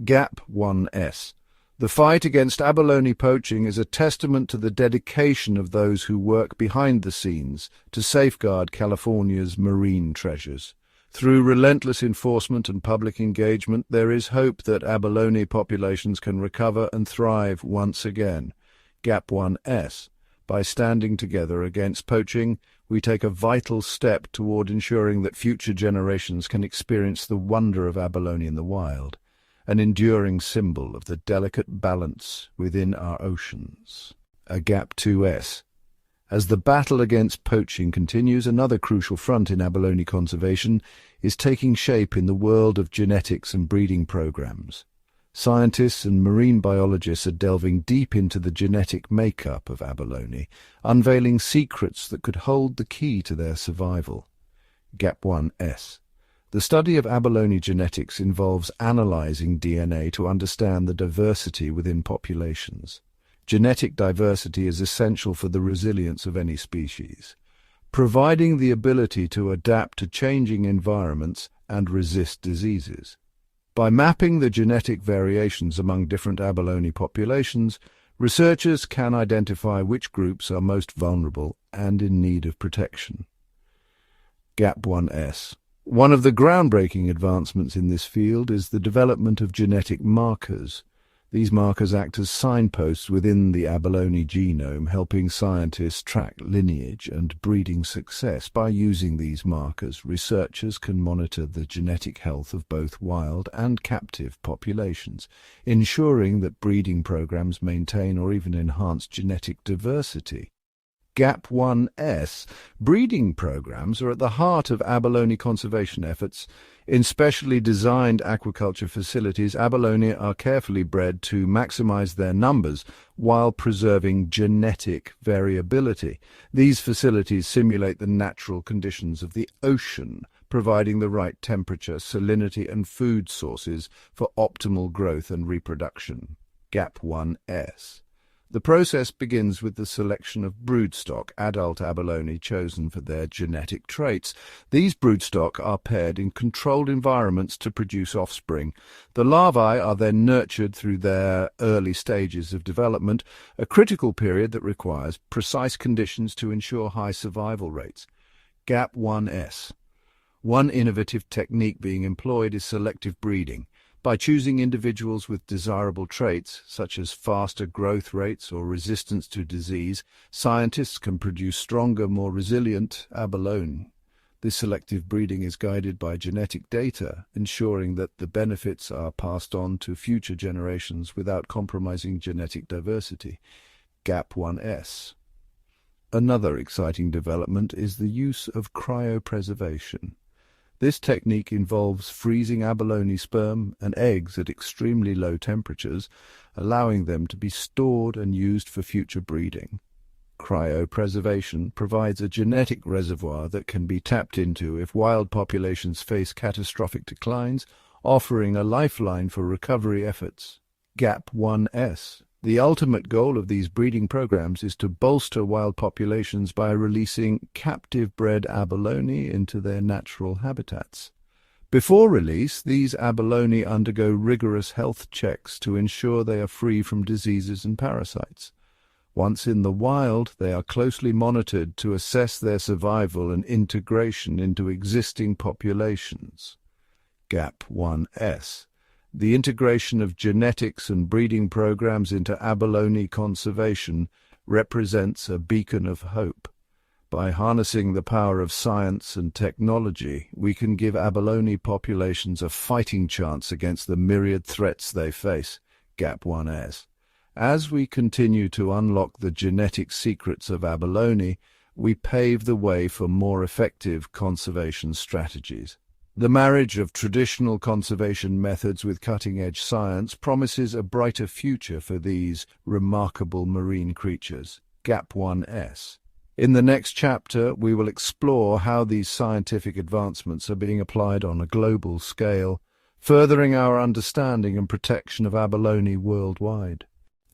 GAP 1S. The fight against abalone poaching is a testament to the dedication of those who work behind the scenes to safeguard California's marine treasures. Through relentless enforcement and public engagement, there is hope that abalone populations can recover and thrive once again. GAP 1S. By standing together against poaching, we take a vital step toward ensuring that future generations can experience the wonder of abalone in the wild, an enduring symbol of the delicate balance within our oceans. A GAP 2S. As the battle against poaching continues, another crucial front in abalone conservation is taking shape in the world of genetics and breeding programs. Scientists and marine biologists are delving deep into the genetic makeup of abalone, unveiling secrets that could hold the key to their survival. GAP 1S. The study of abalone genetics involves analyzing DNA to understand the diversity within populations. Genetic diversity is essential for the resilience of any species, providing the ability to adapt to changing environments and resist diseases. By mapping the genetic variations among different abalone populations, researchers can identify which groups are most vulnerable and in need of protection. GAP 1S. One of the groundbreaking advancements in this field is the development of genetic markers. These markers act as signposts within the abalone genome, helping scientists track lineage and breeding success. By using these markers, researchers can monitor the genetic health of both wild and captive populations, ensuring that breeding programs maintain or even enhance genetic diversity. GAP 1S. Breeding programs are at the heart of abalone conservation efforts. In specially designed aquaculture facilities, abalone are carefully bred to maximize their numbers while preserving genetic variability. These facilities simulate the natural conditions of the ocean, providing the right temperature, salinity, and food sources for optimal growth and reproduction. GAP 1S. The process begins with the selection of broodstock, adult abalone chosen for their genetic traits. These broodstock are paired in controlled environments to produce offspring. The larvae are then nurtured through their early stages of development, a critical period that requires precise conditions to ensure high survival rates. GAP 1S. One innovative technique being employed is selective breeding. By choosing individuals with desirable traits, such as faster growth rates or resistance to disease, scientists can produce stronger, more resilient abalone. This selective breeding is guided by genetic data, ensuring that the benefits are passed on to future generations without compromising genetic diversity. GAP1S. Another exciting development is the use of cryopreservation. This technique involves freezing abalone sperm and eggs at extremely low temperatures, allowing them to be stored and used for future breeding. Cryopreservation provides a genetic reservoir that can be tapped into if wild populations face catastrophic declines, offering a lifeline for recovery efforts. GAP1S. The ultimate goal of these breeding programs is to bolster wild populations by releasing captive-bred abalone into their natural habitats. Before release, these abalone undergo rigorous health checks to ensure they are free from diseases and parasites. Once in the wild, they are closely monitored to assess their survival and integration into existing populations. GAP1S. The integration of genetics and breeding programs into abalone conservation represents a beacon of hope. By harnessing the power of science and technology, we can give abalone populations a fighting chance against the myriad threats they face. GAP1S. As we continue to unlock the genetic secrets of abalone, we pave the way for more effective conservation strategies. The marriage of traditional conservation methods with cutting-edge science promises a brighter future for these remarkable marine creatures. GAP1S. In the next chapter, we will explore how these scientific advancements are being applied on a global scale, furthering our understanding and protection of abalone worldwide.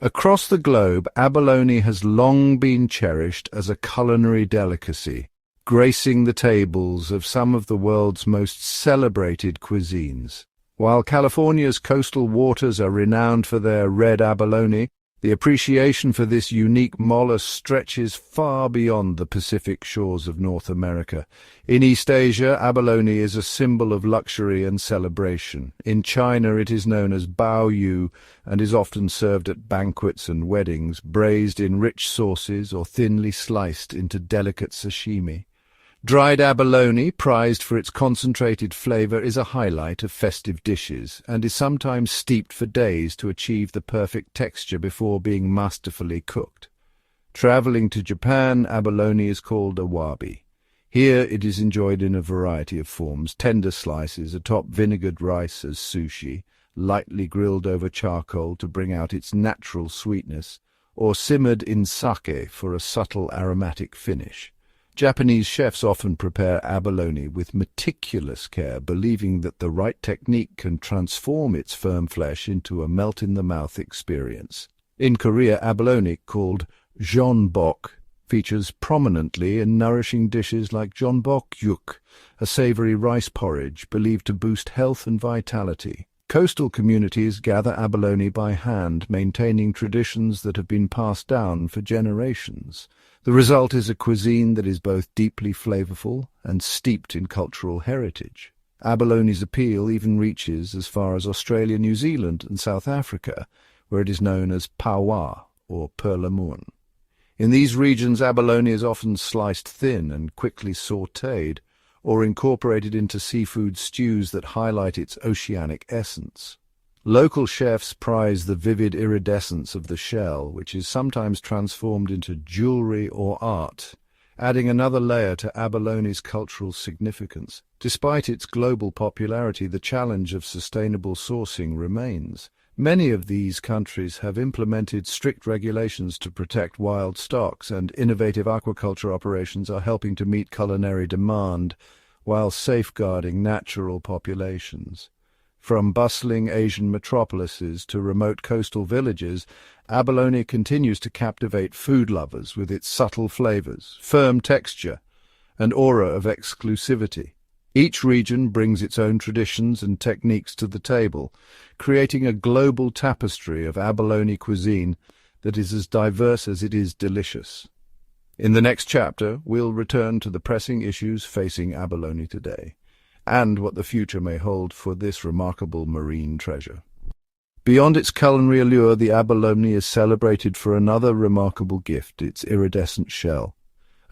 Across the globe, abalone has long been cherished as a culinary delicacy, gracing the tables of some of the world's most celebrated cuisines. While California's coastal waters are renowned for their red abalone, the appreciation for this unique mollusk stretches far beyond the Pacific shores of North America. In East Asia, abalone is a symbol of luxury and celebration. In China, it is known as bao yu and is often served at banquets and weddings, braised in rich sauces or thinly sliced into delicate sashimi. Dried abalone, prized for its concentrated flavor, is a highlight of festive dishes and is sometimes steeped for days to achieve the perfect texture before being masterfully cooked. Traveling to Japan, abalone is called a wabi. Here it is enjoyed in a variety of forms: tender slices atop vinegared rice as sushi, lightly grilled over charcoal to bring out its natural sweetness, or simmered in sake for a subtle aromatic finish. Japanese chefs often prepare abalone with meticulous care, believing that the right technique can transform its firm flesh into a melt-in-the-mouth experience. In Korea, abalone, called jeonbok, features prominently in nourishing dishes like jeonbokguk, a savory rice porridge believed to boost health and vitality. Coastal communities gather abalone by hand, maintaining traditions that have been passed down for generations. The result is a cuisine that is both deeply flavorful and steeped in cultural heritage. Abalone's appeal even reaches as far as Australia, New Zealand, and South Africa, where it is known as pawa, or perlemoen. In these regions, abalone is often sliced thin and quickly sautéed, or incorporated into seafood stews that highlight its oceanic essence. Local chefs prize the vivid iridescence of the shell, which is sometimes transformed into jewelry or art, adding another layer to abalone's cultural significance. Despite its global popularity, the challenge of sustainable sourcing remains. Many of these countries have implemented strict regulations to protect wild stocks, and innovative aquaculture operations are helping to meet culinary demand while safeguarding natural populations. From bustling Asian metropolises to remote coastal villages, abalone continues to captivate food lovers with its subtle flavors, firm texture, and aura of exclusivity. Each region brings its own traditions and techniques to the table, creating a global tapestry of abalone cuisine that is as diverse as it is delicious. In the next chapter, we'll return to the pressing issues facing abalone today. and what the future may hold for this remarkable marine treasure. Beyond its culinary allure, the abalone is celebrated for another remarkable gift, its iridescent shell.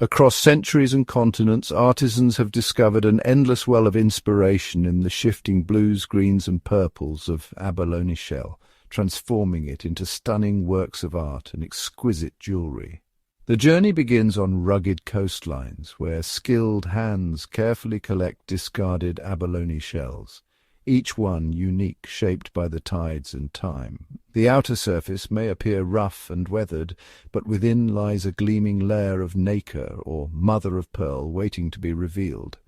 Across centuries and continents, artisans have discovered an endless well of inspiration in the shifting blues, greens and purples of abalone shell, transforming it into stunning works of art and exquisite jewelry. The journey begins on rugged coastlines, where skilled hands carefully collect discarded abalone shells, each one unique, shaped by the tides and time. The outer surface may appear rough and weathered, but within lies a gleaming layer of nacre, or mother-of-pearl, waiting to be revealed.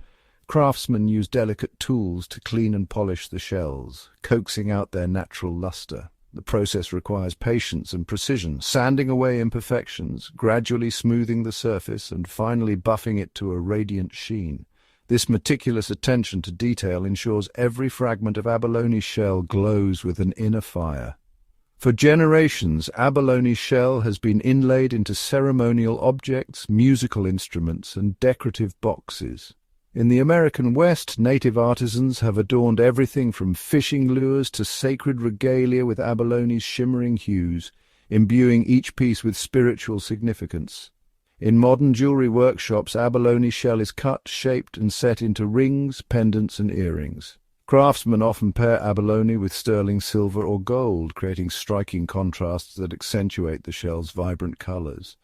Craftsmen use delicate tools to clean and polish the shells, coaxing out their natural luster. The process requires patience and precision, sanding away imperfections, gradually smoothing the surface, and finally buffing it to a radiant sheen. This meticulous attention to detail ensures every fragment of abalone shell glows with an inner fire. For generations, abalone shell has been inlaid into ceremonial objects, musical instruments, and decorative boxes. In the American West, native artisans have adorned everything from fishing lures to sacred regalia with abalone's shimmering hues, imbuing each piece with spiritual significance. In modern jewelry workshops, abalone shell is cut, shaped, and set into rings, pendants, and earrings. Craftsmen often pair abalone with sterling silver or gold, creating striking contrasts that accentuate the shell's vibrant colors.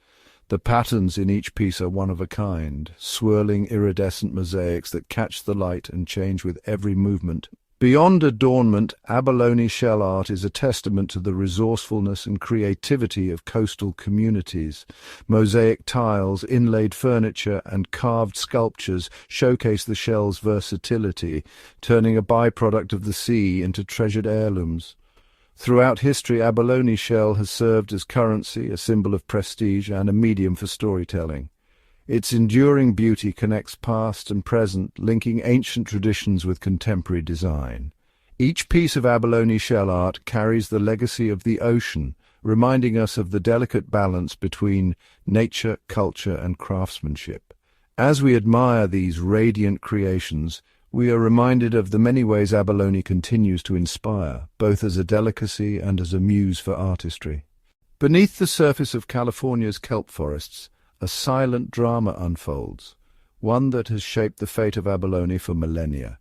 The patterns in each piece are one of a kind, swirling iridescent mosaics that catch the light and change with every movement. Beyond adornment, abalone shell art is a testament to the resourcefulness and creativity of coastal communities. Mosaic tiles, inlaid furniture, and carved sculptures showcase the shell's versatility, turning a byproduct of the sea into treasured heirlooms. Throughout history, abalone shell has served as currency, a symbol of prestige, and a medium for storytelling. Its enduring beauty connects past and present, linking ancient traditions with contemporary design. Each piece of abalone shell art carries the legacy of the ocean, reminding us of the delicate balance between nature, culture, and craftsmanship. As we admire these radiant creations, we are reminded of the many ways abalone continues to inspire, both as a delicacy and as a muse for artistry. Beneath the surface of California's kelp forests, a silent drama unfolds, one that has shaped the fate of abalone for millennia.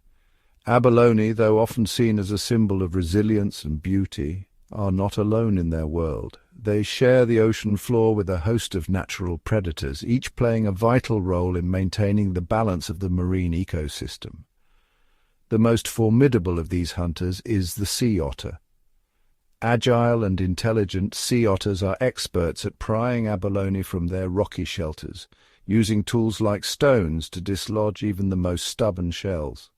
Abalone, though often seen as a symbol of resilience and beauty, are not alone in their world. They share the ocean floor with a host of natural predators, each playing a vital role in maintaining the balance of the marine ecosystem. The most formidable of these hunters is the sea otter. Agile and intelligent, sea otters are experts at prying abalone from their rocky shelters, using tools like stones to dislodge even the most stubborn shells.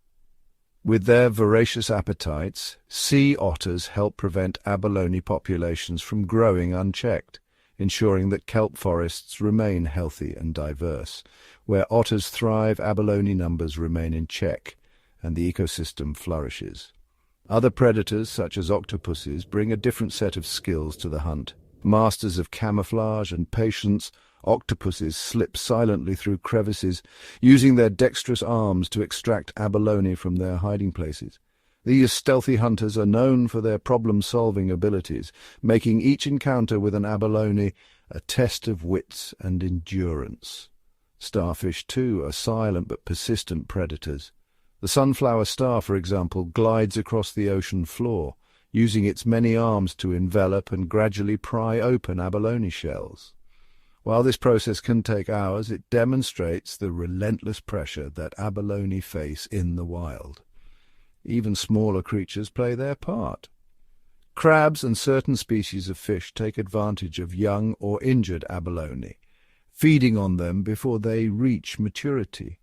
With their voracious appetites, sea otters help prevent abalone populations from growing unchecked, ensuring that kelp forests remain healthy and diverse. Where otters thrive, abalone numbers remain in check, and the ecosystem flourishes. Other predators, such as octopuses, bring a different set of skills to the hunt. Masters of camouflage and patience, octopuses slip silently through crevices, using their dexterous arms to extract abalone from their hiding places. These stealthy hunters are known for their problem-solving abilities, making each encounter with an abalone a test of wits and endurance. Starfish, too, are silent but persistent predators. The sunflower star, for example, glides across the ocean floor, using its many arms to envelop and gradually pry open abalone shells. While this process can take hours, it demonstrates the relentless pressure that abalone face in the wild. Even smaller creatures play their part. Crabs and certain species of fish take advantage of young or injured abalone, feeding on them before they reach maturity.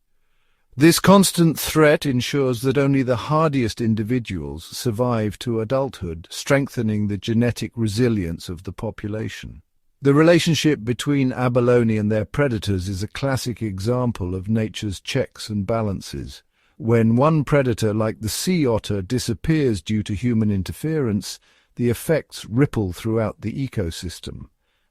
This constant threat ensures that only the hardiest individuals survive to adulthood, strengthening the genetic resilience of the population. The relationship between abalone and their predators is a classic example of nature's checks and balances. When one predator, like the sea otter, disappears due to human interference, the effects ripple throughout the ecosystem.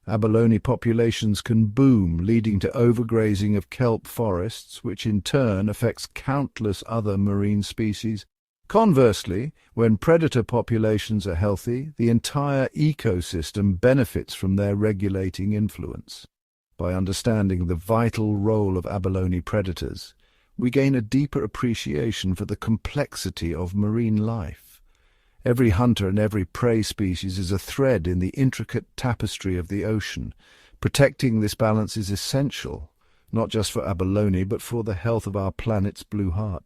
Abalone populations can boom, leading to overgrazing of kelp forests, which in turn affects countless other marine species. Conversely, when predator populations are healthy, the entire ecosystem benefits from their regulating influence. By understanding the vital role of abalone predators, we gain a deeper appreciation for the complexity of marine life. Every hunter and every prey species is a thread in the intricate tapestry of the ocean. Protecting this balance is essential, not just for abalone, but for the health of our planet's blue heart.